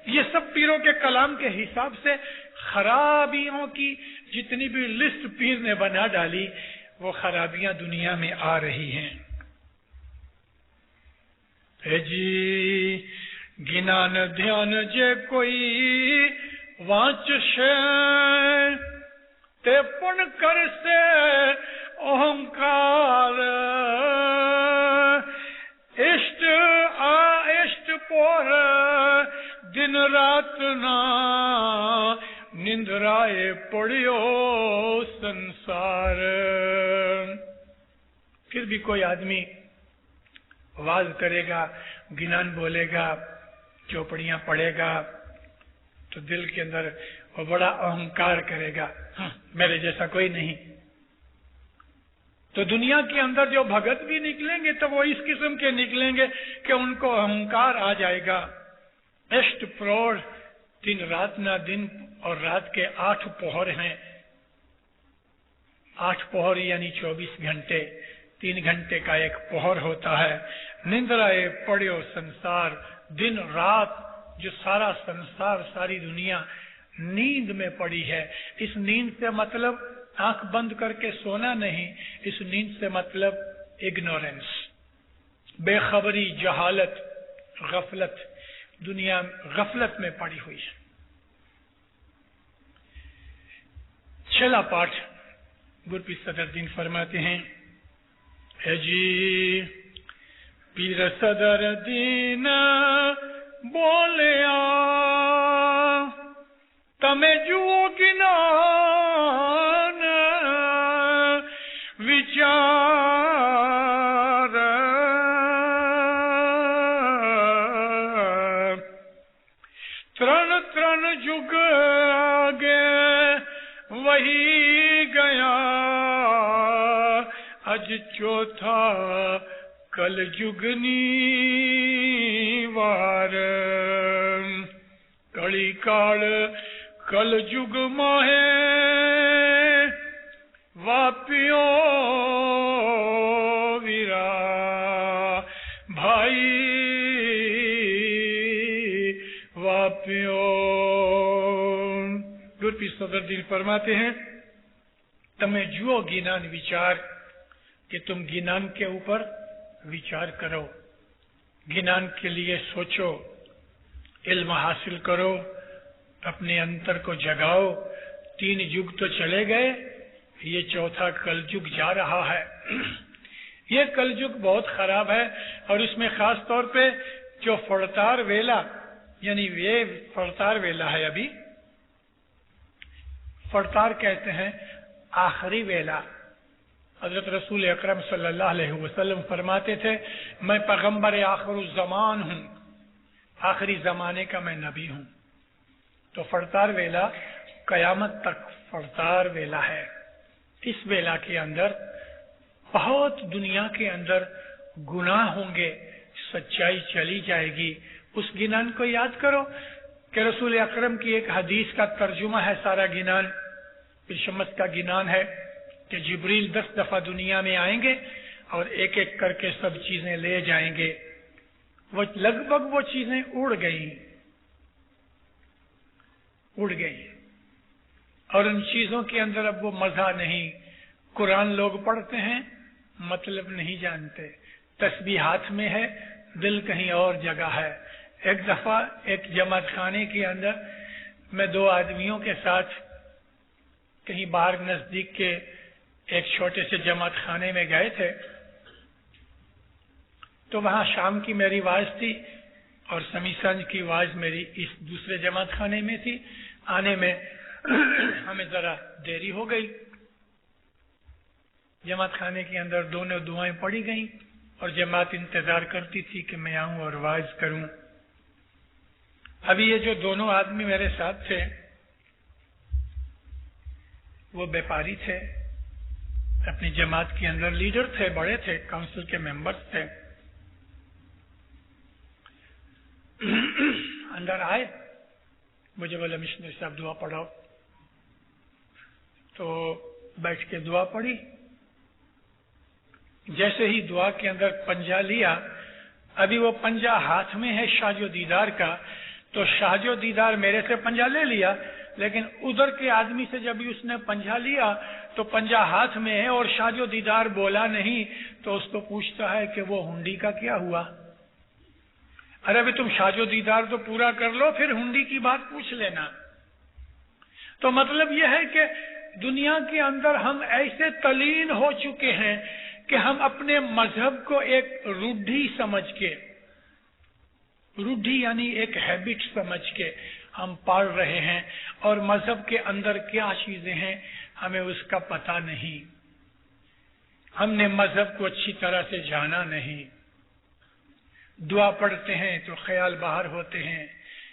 Speaker 1: یہ سب پیروں کے کلام کے حساب سے خرابیوں کی جتنی بھی لسٹ پیر نے بنا ڈالی، وہ خرابیاں دنیا میں آ رہی ہیں۔ اے جی گنان دھیان جے کوئی وانچ شے تے پن کر سے اہنکار، اشٹ پور دن رات نا نندرائے پڑیو سنسار۔ پھر بھی کوئی آدمی آواز کرے گا، گنان بولے گا، چوپڑیاں پڑھے گا، تو دل کے اندر وہ بڑا اہنکار کرے گا، میرے جیسا کوئی نہیں۔ تو دنیا کے اندر جو بھگت بھی نکلیں گے تو وہ اس قسم کے نکلیں گے کہ ان کو اہنکار آ جائے گا۔ اشٹ پروڑ دن رات نہ، دن اور رات کے 8 پہر ہیں، 8 پہر یعنی 24 گھنٹے، 3 گھنٹے کا ایک پہر ہوتا ہے۔ نندرائے پڑیو سنسار، دن رات جو سارا سنسار، ساری دنیا نیند میں پڑی ہے۔ اس نیند سے مطلب آنکھ بند کر کے سونا نہیں، اس نیند سے مطلب اگنورنس، بے خبری، جہالت، غفلت، دنیا غفلت میں پڑی ہوئی ہے۔ چھلا پاٹھ گرپی صدر دین فرماتے ہیں، اے جی پیر صدر دین بولیا تمہیں جو گنان وچار، ترن ترن جگ آگے وہی گیا، اج چوتھا کل جگنی وار، کڑی کاڑ کل جگ ماہے واپیو ویرا، بھائی واپیو۔ گرپی صدر دین فرماتے ہیں، تمہیں جو گینان وچار، کہ تم گینان کے اوپر وچار کرو، گینان کے لیے سوچو، علم حاصل کرو، اپنے انتر کو جگاؤ۔ 3 یگ تو چلے گئے، یہ چوتھا کل یگ جا رہا ہے۔ یہ کل یگ بہت خراب ہے، اور اس میں خاص طور پہ جو فڑتار ویلا، یعنی یہ فڑتار ویلا ہے، ابھی فڑتار کہتے ہیں آخری ویلا۔ حضرت رسول اکرم صلی اللہ علیہ وسلم فرماتے تھے، میں پیغمبر آخر الزمان ہوں، آخری زمانے کا میں نبی ہوں۔ تو فڑتار ویلا قیامت تک فڑتار ویلا ہے۔ اس ویلا کے اندر بہت دنیا کے اندر گناہ ہوں گے، سچائی چلی جائے گی۔ اس گنان کو یاد کرو، کہ رسول اکرم کی ایک حدیث کا ترجمہ ہے سارا گنان، پھر شمس کا گنان ہے کہ جبریل 10 دفعہ دنیا میں آئیں گے اور ایک ایک کر کے سب چیزیں لے جائیں گے. وہ لگ بھگ وہ چیزیں اڑ گئی اور ان چیزوں کے اندر اب وہ مزہ نہیں. قرآن لوگ پڑھتے ہیں، مطلب نہیں جانتے، تسبیح ہاتھ میں ہے، دل کہیں اور جگہ ہے. ایک دفعہ ایک جماعت خانے کے اندر میں 2 آدمیوں کے ساتھ کہیں باہر نزدیک کے ایک چھوٹے سے جماعت خانے میں گئے تھے. تو وہاں شام کی میری واز تھی اور سمیسنج کی واز میری اس دوسرے جماعت خانے میں تھی. آنے میں ہمیں ذرا دیری ہو گئی. جماعت خانے کے اندر دونوں دعائیں پڑھی گئیں اور جماعت انتظار کرتی تھی کہ میں آؤں اور واز کروں. ابھی یہ جو دونوں آدمی میرے ساتھ تھے وہ بیپاری تھے، اپنی جماعت کے اندر لیڈر تھے، بڑے تھے، کونسل کے ممبرز تھے. اندر آئے، مجھے بولے مشنری صاحب دعا پڑھاؤ. تو بیٹھ کے دعا پڑھی. جیسے ہی دعا کے اندر پنجہ لیا، ابھی وہ پنجہ ہاتھ میں ہے شاہ جو دیدار کا، تو شاہ جو دیدار میرے سے پنجہ لے لیا، لیکن ادھر کے آدمی سے جب اس نے پنجہ لیا تو پنجہ ہاتھ میں ہے اور شاہ جو دیدار بولا نہیں. تو اس کو پوچھتا ہے کہ وہ ہنڈی کا کیا ہوا؟ ارے ابھی تم شاہ جو دیدار تو پورا کر لو، پھر ہنڈی کی بات پوچھ لینا. تو مطلب یہ ہے کہ دنیا کے اندر ہم ایسے تلین ہو چکے ہیں کہ ہم اپنے مذہب کو ایک روڈھی سمجھ کے، روڈھی یعنی ایک ہیبٹ سمجھ کے ہم پڑھ رہے ہیں، اور مذہب کے اندر کیا چیزیں ہیں ہمیں اس کا پتہ نہیں. ہم نے مذہب کو اچھی طرح سے جانا نہیں. دعا پڑھتے ہیں تو خیال باہر ہوتے ہیں،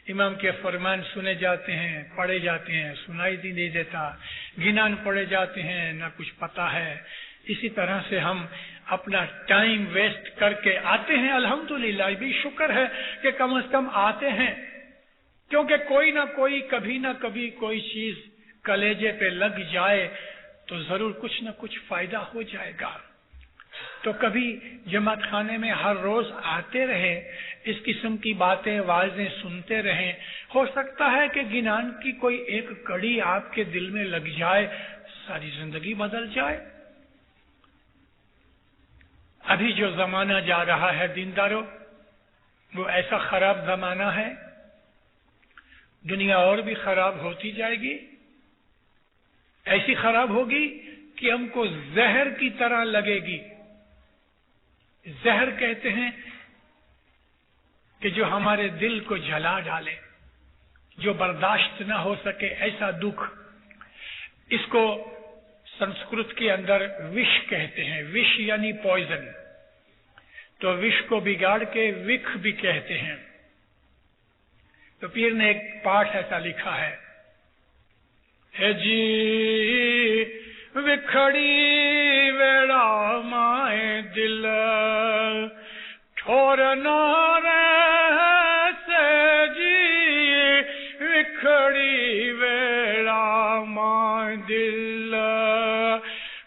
Speaker 1: امام کے فرمان سنے جاتے ہیں، پڑھے جاتے ہیں، سنائی نہیں دیتا، گنان پڑھے جاتے ہیں، نہ کچھ پتہ ہے. اسی طرح سے ہم اپنا ٹائم ویسٹ کر کے آتے ہیں. الحمدللہ بھی شکر ہے کہ کم از کم آتے ہیں، کیونکہ کوئی نہ کوئی کبھی نہ کبھی کوئی چیز کلیجے پہ لگ جائے تو ضرور کچھ نہ کچھ فائدہ ہو جائے گا. تو کبھی جماعت خانے میں ہر روز آتے رہے، اس قسم کی باتیں واعظیں سنتے رہیں. ہو سکتا ہے کہ گنان کی کوئی ایک کڑی آپ کے دل میں لگ جائے، ساری زندگی بدل جائے. ابھی جو زمانہ جا رہا ہے دینداروں، وہ ایسا خراب زمانہ ہے، دنیا اور بھی خراب ہوتی جائے گی. ایسی خراب ہوگی کہ ہم کو زہر کی طرح لگے گی. زہر کہتے ہیں کہ جو ہمارے دل کو جلا ڈالے، جو برداشت نہ ہو سکے ایسا دکھ. اس کو سنسکرت کے اندر وش کہتے ہیں. وش یعنی پوائزن. تو وش کو بگاڑ کے وکھ بھی کہتے ہیں. تو پیر نے ایک پاٹھ ایسا لکھا ہے جی وکھڑی ویڑا مائے دل ٹھور نہ رہ سے جی وکھڑی ویڑا مائے دل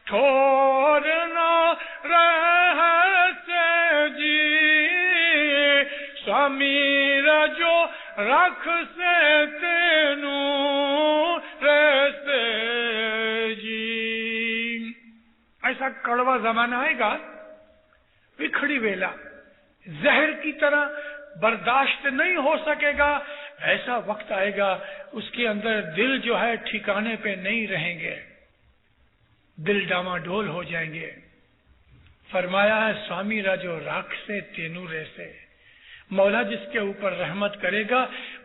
Speaker 1: ٹھور نہ رہ سے جی سمیر جو رکھ سے تینو رہتے جی. ایسا کڑوا زمانہ آئے گا، بکھڑی ویلا زہر کی طرح برداشت نہیں ہو سکے گا. ایسا وقت آئے گا اس کے اندر دل جو ہے ٹھکانے پہ نہیں رہیں گے، دل ڈاماڈول ہو جائیں گے. فرمایا ہے سوامی راجو راکھ سے تینو رہتے. مولا جس کے اوپر رحمت کرے گا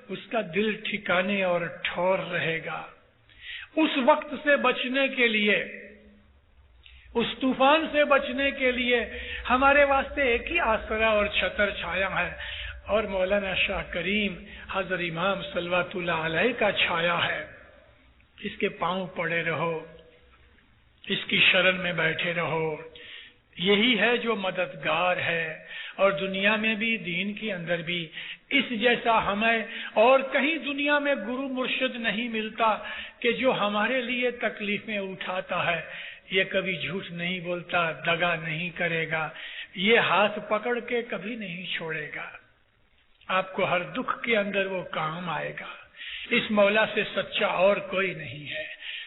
Speaker 1: اس کا دل ٹھکانے اور ٹھور رہے گا. اس وقت سے بچنے کے لیے، اس طوفان سے بچنے کے لیے ہمارے واسطے ایک ہی آسرا اور چھتر چھایا ہے، اور مولانا شاہ کریم حضرت امام صلوات اللہ علیہ کا چھایا ہے. اس کے پاؤں پڑے رہو، اس کی شرن میں بیٹھے رہو. یہی ہے جو مددگار ہے اور دنیا میں بھی، دین کے اندر بھی اس جیسا ہمیں اور کہیں دنیا میں گرو مرشد نہیں ملتا کہ جو ہمارے لیے تکلیفیں اٹھاتا ہے. یہ کبھی جھوٹ نہیں بولتا، دغا نہیں کرے گا، یہ ہاتھ پکڑ کے کبھی نہیں چھوڑے گا. آپ کو ہر دکھ کے اندر وہ کام آئے گا. اس مولا سے سچا اور کوئی نہیں ہے.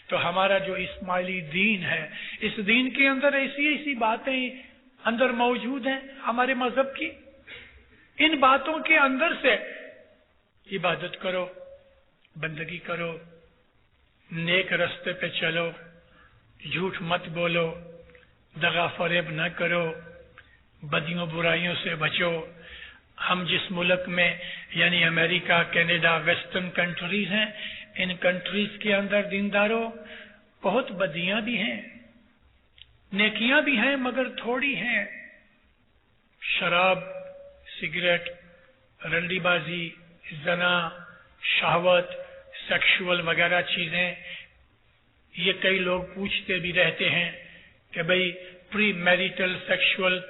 Speaker 1: تو ہمارا جو اسماعیلی دین ہے، اس دین کے اندر ایسی باتیں اندر موجود ہیں ہمارے مذہب کی. ان باتوں کے اندر سے عبادت کرو، بندگی کرو، نیک رستے پہ چلو، جھوٹ مت بولو، دغا فریب نہ کرو، بدیوں برائیوں سے بچو. ہم جس ملک میں یعنی امریکہ، کینیڈا، ویسٹرن کنٹریز ہیں، ان کنٹریز کے اندر دینداروں بہت بدیاں بھی ہیں، نیکیاں بھی ہیں مگر تھوڑی ہیں. شراب، سگریٹ، رنڈی بازی، زنا، شہوت، سیکشول وغیرہ چیزیں. یہ کئی لوگ پوچھتے بھی رہتے ہیں کہ بھئی پری میریٹل سیکشول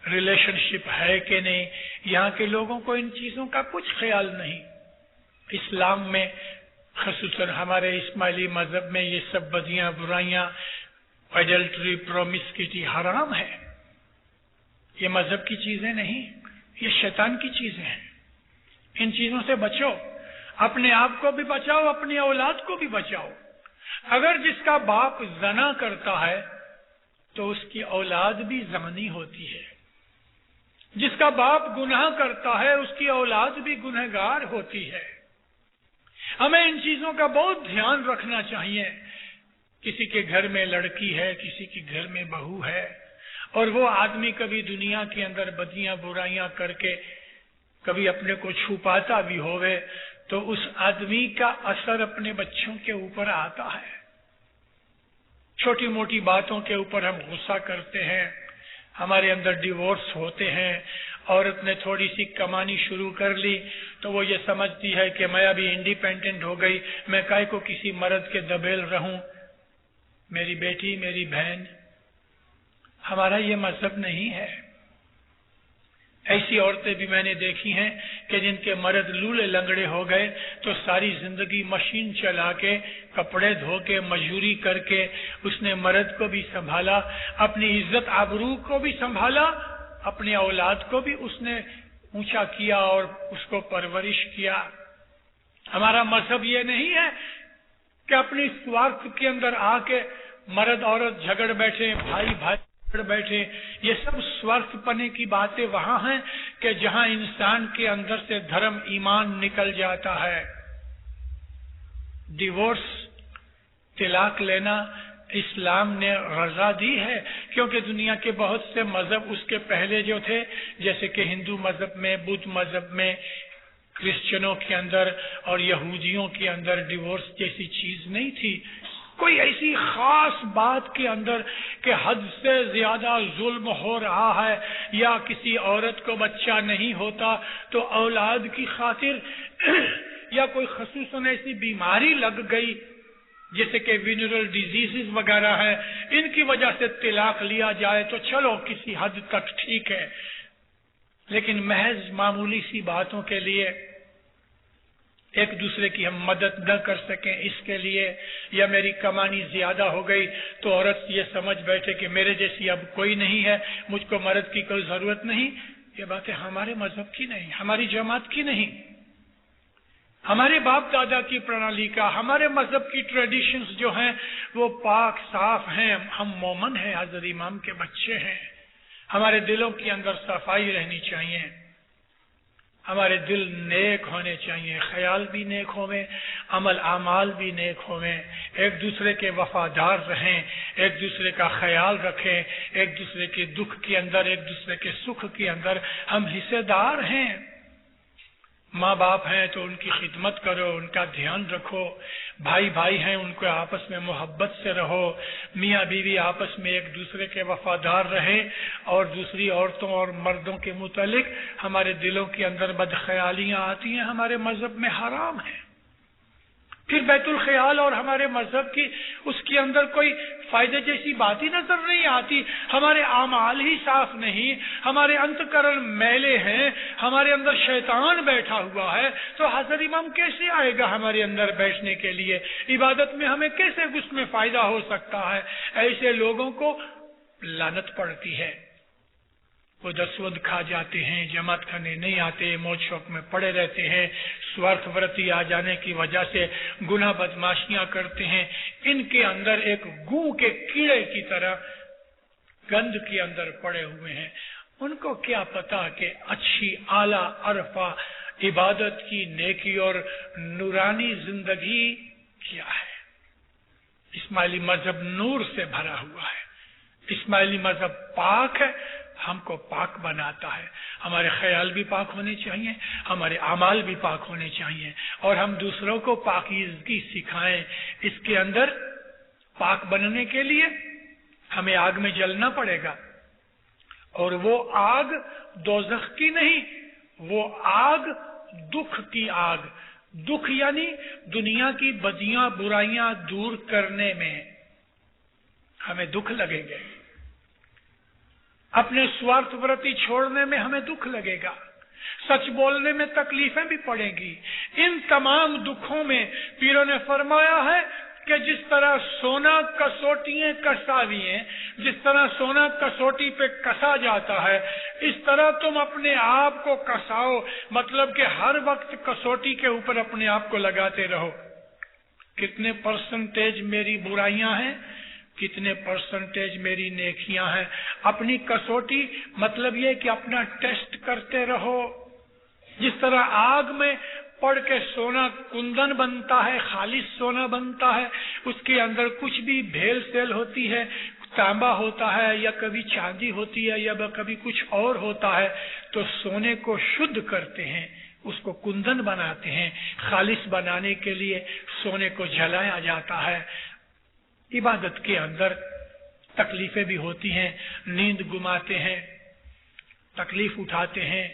Speaker 1: ریلیشن شپ ہے کہ نہیں. یہاں کے لوگوں کو ان چیزوں کا کچھ خیال نہیں. اسلام میں خصوصاً ہمارے اسماعیلی مذہب میں یہ سب بدیاں برائیاں، ایڈلٹری، پرومسکیوٹی حرام ہے. یہ مذہب کی چیزیں نہیں، یہ شیطان کی چیزیں ہیں. ان چیزوں سے بچو، اپنے آپ کو بھی بچاؤ، اپنی اولاد کو بھی بچاؤ. اگر جس کا باپ زنا کرتا ہے تو اس کی اولاد بھی زانی ہوتی ہے. جس کا باپ گناہ کرتا ہے اس کی اولاد بھی گنہگار ہوتی ہے. ہمیں ان چیزوں کا بہت دھیان رکھنا چاہیے. کسی کے گھر میں لڑکی ہے، کسی کے گھر میں بہو ہے، اور وہ آدمی کبھی دنیا کے اندر بدیاں برائیاں کر کے کبھی اپنے کو چھپاتا بھی ہوئے تو اس آدمی کا اثر اپنے بچوں کے اوپر آتا ہے. چھوٹی موٹی باتوں کے اوپر ہم غصہ کرتے ہیں، ہمارے اندر ڈیورس ہوتے ہیں. عورت نے تھوڑی سی کمانی شروع کر لی تو وہ یہ سمجھتی ہے کہ میں ابھی انڈیپینڈنٹ ہو گئی، میں کائے کو کسی مرد کے دبیل رہوں. میری بیٹی، میری بہن، ہمارا یہ مذہب نہیں ہے. ایسی عورتیں بھی میں نے دیکھی ہیں کہ جن کے مرد لولے لنگڑے ہو گئے تو ساری زندگی مشین چلا کے، کپڑے دھو کے، مزدوری کر کے اس نے مرد کو بھی سنبھالا، اپنی عزت آبرو کو بھی سنبھالا، اپنی اولاد کو بھی اس نے اونچا کیا اور اس کو پرورش کیا. ہمارا مذہب یہ نہیں ہے کہ اپنی سوارتھ کے اندر آ کے مرد عورت جھگڑ بیٹھے، بھائی بھائی جھگڑ بیٹھے. یہ سب سوارتھ پنے کی باتیں وہاں ہیں کہ جہاں انسان کے اندر سے دھرم ایمان نکل جاتا ہے. ڈیورس، طلاق لینا اسلام نے رضا دی ہے، کیونکہ دنیا کے بہت سے مذہب اس کے پہلے جو تھے، جیسے کہ ہندو مذہب میں، بدھ مذہب میں، کرسچنوں کے اندر اور یہودیوں کے اندر ڈیورس جیسی چیز نہیں تھی. کوئی ایسی خاص بات کے اندر کہ حد سے زیادہ ظلم ہو رہا ہے یا کسی عورت کو بچہ نہیں ہوتا تو اولاد کی خاطر یا کوئی خصوصاً ایسی بیماری لگ گئی جیسے کہ وینرل ڈیزیز وغیرہ ہے، ان کی وجہ سے طلاق لیا جائے تو چلو کسی حد تک ٹھیک ہے. لیکن محض معمولی سی باتوں کے لیے ایک دوسرے کی ہم مدد نہ کر سکیں اس کے لیے، یا میری کمانی زیادہ ہو گئی تو عورت یہ سمجھ بیٹھے کہ میرے جیسی اب کوئی نہیں ہے، مجھ کو مرد کی کوئی ضرورت نہیں. یہ باتیں ہمارے مذہب کی نہیں، ہماری جماعت کی نہیں، ہمارے باپ دادا کی پرنالی کا، ہمارے مذہب کی ٹریڈیشنز جو ہیں وہ پاک صاف ہیں. ہم مومن ہیں، حضرت امام کے بچے ہیں. ہمارے دلوں کے اندر صفائی رہنی چاہیے، ہمارے دل نیک ہونے چاہیے، خیال بھی نیک ہوئے، عمل اعمال بھی نیک ہوئے. ایک دوسرے کے وفادار رہیں، ایک دوسرے کا خیال رکھیں، ایک دوسرے کے دکھ کے اندر، ایک دوسرے کے سکھ کے اندر ہم حصے دار ہیں. ماں باپ ہیں تو ان کی خدمت کرو، ان کا دھیان رکھو. بھائی بھائی ہیں، ان کو آپس میں محبت سے رہو. میاں بیوی آپس میں ایک دوسرے کے وفادار رہیں. اور دوسری عورتوں اور مردوں کے متعلق ہمارے دلوں کے اندر بدخیالیاں آتی ہیں، ہمارے مذہب میں حرام ہیں. پھر بیت الخیال اور ہمارے مذہب کی اس کے اندر کوئی فائدے جیسی بات ہی نظر نہیں آتی. ہمارے اعمال ہی صاف نہیں، ہمارے انتکرن میلے ہیں، ہمارے اندر شیطان بیٹھا ہوا ہے، تو حضرت امام کیسے آئے گا ہمارے اندر بیٹھنے کے لیے؟ عبادت میں ہمیں کیسے اس میں فائدہ ہو سکتا ہے؟ ایسے لوگوں کو لعنت پڑتی ہے. وہ دسوند کھا جاتے ہیں، جماعت کرنے نہیں آتے، موج شوق میں پڑے رہتے ہیں، سوارتھ ورتی آ جانے کی وجہ سے گناہ بدماشیاں کرتے ہیں. ان کے اندر ایک گوں کے کیڑے کی طرح گند کے اندر پڑے ہوئے ہیں. ان کو کیا پتا کہ اچھی اعلیٰ عرفہ عبادت کی نیکی اور نورانی زندگی کیا ہے. اسماعیلی مذہب نور سے بھرا ہوا ہے. اسماعیلی مذہب پاک ہے، ہم کو پاک بناتا ہے. ہمارے خیال بھی پاک ہونے چاہیے، ہمارے اعمال بھی پاک ہونے چاہیے، اور ہم دوسروں کو پاکیزگی سکھائیں. اس کے اندر پاک بننے کے لیے ہمیں آگ میں جلنا پڑے گا، اور وہ آگ دوزخ کی نہیں، وہ آگ دکھ کی آگ. دکھ یعنی دنیا کی بدیاں برائیاں دور کرنے میں ہمیں دکھ لگیں گے، اپنے سوارتھ ورتی چھوڑنے میں ہمیں دکھ لگے گا، سچ بولنے میں تکلیفیں بھی پڑیں گی. ان تمام دکھوں میں پیروں نے فرمایا ہے کہ جس طرح سونا کسوٹیاں کساوی ہیں، جس طرح سونا کسوٹی پہ کسا جاتا ہے، اس طرح تم اپنے آپ کو کساؤ. مطلب کہ ہر وقت کسوٹی کے اوپر اپنے آپ کو لگاتے رہو. کتنے پرسنٹیج میری برائیاں ہیں، کتنے پرسنٹیج میری نیکیاں ہیں. اپنی کسوٹی مطلب یہ کہ اپنا ٹیسٹ کرتے رہو. جس طرح آگ میں پڑ کے سونا کندن بنتا ہے، خالص سونا بنتا ہے، اس کے اندر کچھ بھی بھیل سیل ہوتی ہے، تانبا ہوتا ہے یا کبھی چاندی ہوتی ہے یا کبھی کچھ اور ہوتا ہے، تو سونے کو شدھ کرتے ہیں، اس کو کندن بناتے ہیں. خالص بنانے کے لیے سونے کو جلایا جاتا ہے. عبادت کے اندر تکلیفیں بھی ہوتی ہیں، نیند گماتے ہیں، تکلیف اٹھاتے ہیں.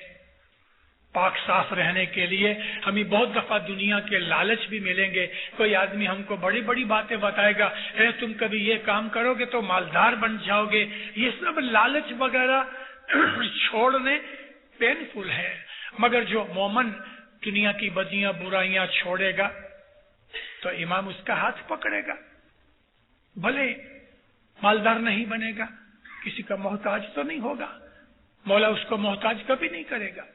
Speaker 1: پاک صاف رہنے کے لیے ہمیں بہت دفعہ دنیا کے لالچ بھی ملیں گے. کوئی آدمی ہم کو بڑی بڑی باتیں بتائے گا، تم کبھی یہ کام کرو گے تو مالدار بن جاؤ گے. یہ سب لالچ وغیرہ چھوڑنے پینفل ہے، مگر جو مومن دنیا کی بدیاں برائیاں چھوڑے گا تو امام اس کا ہاتھ پکڑے گا. بھلے مالدار نہیں بنے گا، کسی کا محتاج تو نہیں ہوگا، مولا اس کو محتاج کبھی نہیں کرے گا.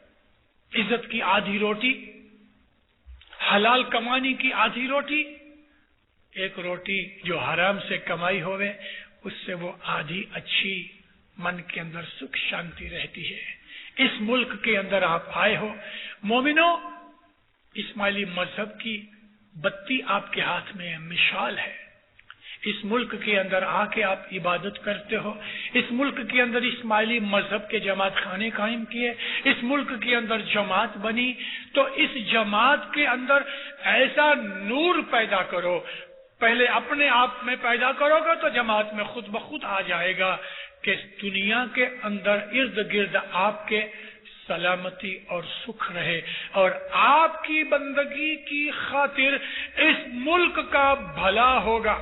Speaker 1: عزت کی آدھی روٹی، حلال کمانے کی آدھی روٹی، ایک روٹی جو حرام سے کمائی ہوئے اس سے وہ آدھی اچھی، من کے اندر سکھ شانتی رہتی ہے. اس ملک کے اندر آپ آئے ہو مومنو، اسماعیلی مذہب کی بتی آپ کے ہاتھ میں مشال ہے. اس ملک کے اندر آ کے آپ عبادت کرتے ہو. اس ملک کے اندر اسماعیلی مذہب کے جماعت خانے قائم کیے، اس ملک کے اندر جماعت بنی، تو اس جماعت کے اندر ایسا نور پیدا کرو. پہلے اپنے آپ میں پیدا کرو گا تو جماعت میں خود بخود آ جائے گا کہ دنیا کے اندر ارد گرد آپ کے سلامتی اور سکھ رہے، اور آپ کی بندگی کی خاطر اس ملک کا بھلا ہوگا.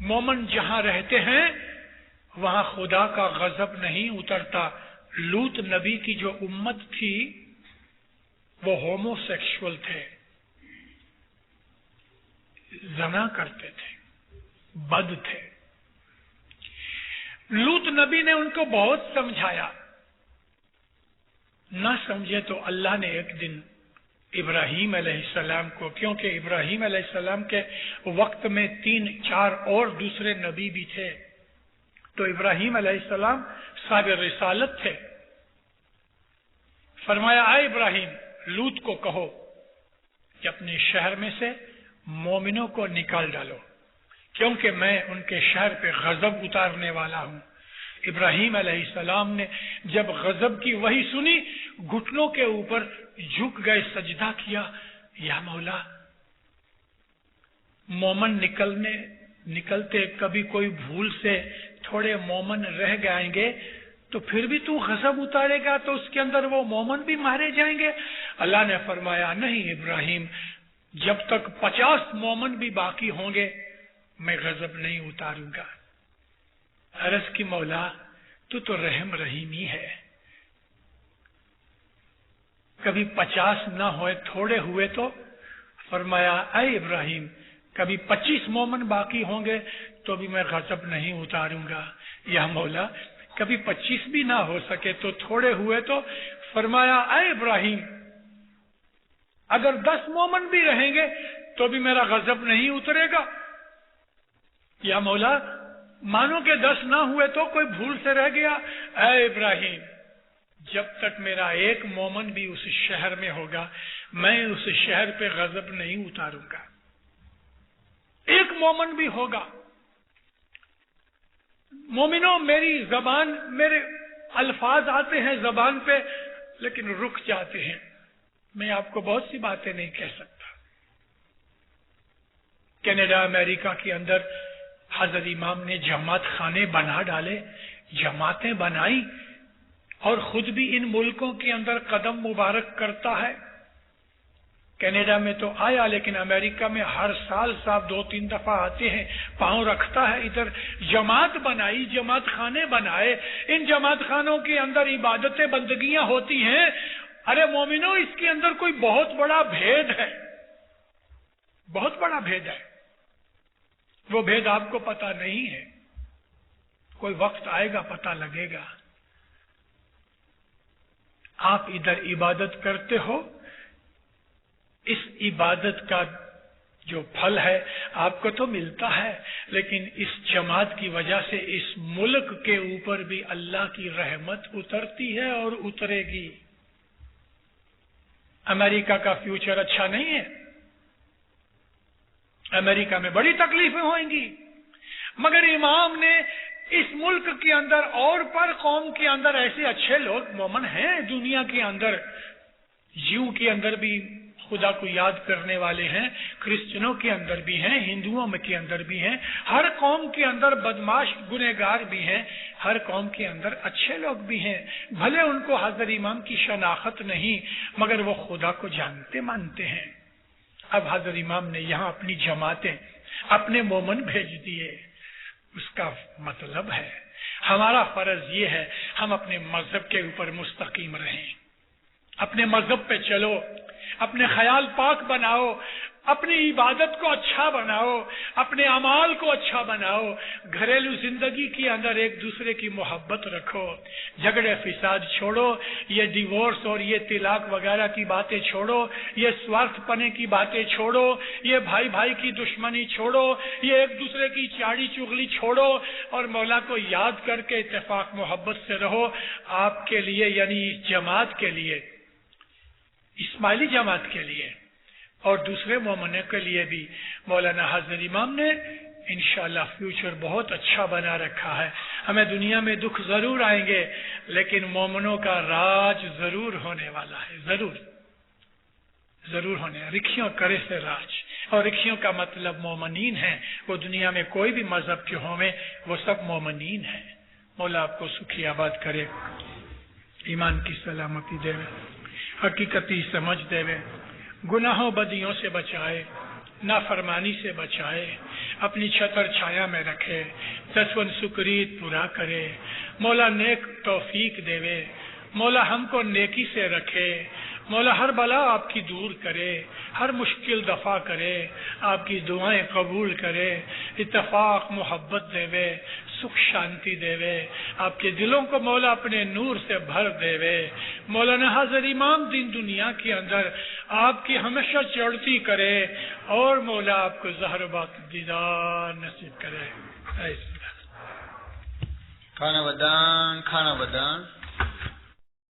Speaker 1: مومن جہاں رہتے ہیں وہاں خدا کا غضب نہیں اترتا. لوط نبی کی جو امت تھی وہ ہومو سیکشول تھے، زنا کرتے تھے، بد تھے. لوط نبی نے ان کو بہت سمجھایا، نہ سمجھے تو اللہ نے ایک دن ابراہیم علیہ السلام کو، کیونکہ ابراہیم علیہ السلام کے وقت میں 3-4 اور دوسرے نبی بھی تھے، تو ابراہیم علیہ السلام صاحب رسالت تھے. فرمایا اے ابراہیم، لوط کو کہو کہ اپنے شہر میں سے مومنوں کو نکال ڈالو، کیونکہ میں ان کے شہر پہ غضب اتارنے والا ہوں. ابراہیم علیہ السلام نے جب غضب کی وحی سنی، گھٹنوں کے اوپر جھک گئے، سجدہ کیا، یا مولا، مومن نکلتے کبھی کوئی بھول سے تھوڑے مومن رہ جائیں گے تو پھر بھی تو غضب اتارے گا تو اس کے اندر وہ مومن بھی مارے جائیں گے. اللہ نے فرمایا نہیں ابراہیم، جب تک 50 مومن بھی باقی ہوں گے میں غضب نہیں اتاروں گا۔ عرض کی مولا تو رحم رحیمی ہے، کبھی 50 نہ ہوئے تھوڑے ہوئے تو؟ فرمایا اے ابراہیم کبھی 25 مومن باقی ہوں گے تو بھی میں غضب نہیں اتاروں گا۔ یا مولا کبھی 25 بھی نہ ہو سکے تو تھوڑے ہوئے تو؟ فرمایا اے ابراہیم اگر 10 مومن بھی رہیں گے تو بھی میرا غضب نہیں اترے گا۔ یا مولا مانو کہ 10 نہ ہوئے تو کوئی بھول سے رہ گیا، اے ابراہیم جب تک میرا ایک مومن بھی اس شہر میں ہوگا میں اس شہر پہ غضب نہیں اتاروں گا۔ ایک مومن بھی ہوگا۔ مومنوں میری زبان، میرے الفاظ آتے ہیں زبان پہ لیکن رک جاتے ہیں، میں آپ کو بہت سی باتیں نہیں کہہ سکتا۔ کینیڈا امریکہ کے اندر حضرت امام نے جماعت خانے بنا ڈالے، جماعتیں بنائی، اور خود بھی ان ملکوں کے اندر قدم مبارک کرتا ہے۔ کینیڈا میں تو آیا لیکن امریکہ میں ہر سال صاحب 2-3 دفعہ آتے ہیں، پاؤں رکھتا ہے۔ ادھر جماعت بنائی، جماعت خانے بنائے، ان جماعت خانوں کے اندر عبادتیں بندگیاں ہوتی ہیں۔ ارے مومنوں اس کے اندر کوئی بہت بڑا بھید ہے، بہت بڑا بھید ہے، وہ بھید آپ کو پتا نہیں ہے، کوئی وقت آئے گا پتا لگے گا۔ آپ ادھر عبادت کرتے ہو، اس عبادت کا جو پھل ہے آپ کو تو ملتا ہے، لیکن اس جماعت کی وجہ سے اس ملک کے اوپر بھی اللہ کی رحمت اترتی ہے اور اترے گی۔ امریکہ کا فیوچر اچھا نہیں ہے، امریکہ میں بڑی تکلیفیں ہوئیں گی، مگر امام نے اس ملک کے اندر اور پر قوم کے اندر ایسے اچھے لوگ مومن ہیں دنیا کے اندر، جیو کے اندر بھی خدا کو یاد کرنے والے ہیں، کرسچنوں کے اندر بھی ہیں، ہندوؤں کے اندر بھی ہیں، ہر قوم کے اندر بدماش گنہگار بھی ہیں، ہر قوم کے اندر اچھے لوگ بھی ہیں، بھلے ان کو حضرت امام کی شناخت نہیں مگر وہ خدا کو جانتے مانتے ہیں۔ اب حضرت امام نے یہاں اپنی جماعتیں، اپنے مومن بھیج دیے، اس کا مطلب ہے ہمارا فرض یہ ہے ہم اپنے مذہب کے اوپر مستقیم رہیں، اپنے مذہب پہ چلو، اپنے خیال پاک بناؤ، اپنی عبادت کو اچھا بناؤ، اپنے اعمال کو اچھا بناؤ، گھریلو زندگی کے اندر ایک دوسرے کی محبت رکھو، جھگڑے فساد چھوڑو، یہ ڈیورس اور یہ طلاق وغیرہ کی باتیں چھوڑو، یہ سوارتھ پنے کی باتیں چھوڑو، یہ بھائی بھائی کی دشمنی چھوڑو، یہ ایک دوسرے کی چاڑی چغلی چھوڑو، اور مولا کو یاد کر کے اتفاق محبت سے رہو۔ آپ کے لیے یعنی اس جماعت کے لیے، اسماعیلی جماعت کے لیے اور دوسرے مومنوں کے لیے بھی مولانا حضرت امام نے انشاءاللہ فیوچر بہت اچھا بنا رکھا ہے۔ ہمیں دنیا میں دکھ ضرور آئیں گے لیکن مومنوں کا راج ضرور ہونے والا ہے، ضرور ضرور ہونے، رکھیوں کرے سے راج، اور رکھیوں کا مطلب مومنین ہیں، وہ دنیا میں کوئی بھی مذہب کے ہوں وہ سب مومنین ہیں۔ مولا آپ کو سکھی آباد کرے، ایمان کی سلامتی دے، حقیقتی سمجھ دے، گناہوں بدیوں سے بچائے، نافرمانی سے بچائے، اپنی چھتر چھایا میں رکھے، دسون سکریت پورا کرے، مولا نیک توفیق دے، مولا ہم کو نیکی سے رکھے، مولا ہر بلا آپ کی دور کرے، ہر مشکل دفع کرے، آپ کی دعائیں قبول کرے، اتفاق محبت دے، سکھ شانتی دے، آپ کے دلوں کو مولا اپنے نور سے بھر دے، مولانا حضرت امام دین دنیا کے اندر آپ کی ہمیشہ چڑھتی کرے، اور مولا آپ کو زہر باق دیدار نصیب کرے۔
Speaker 2: کھانا بدان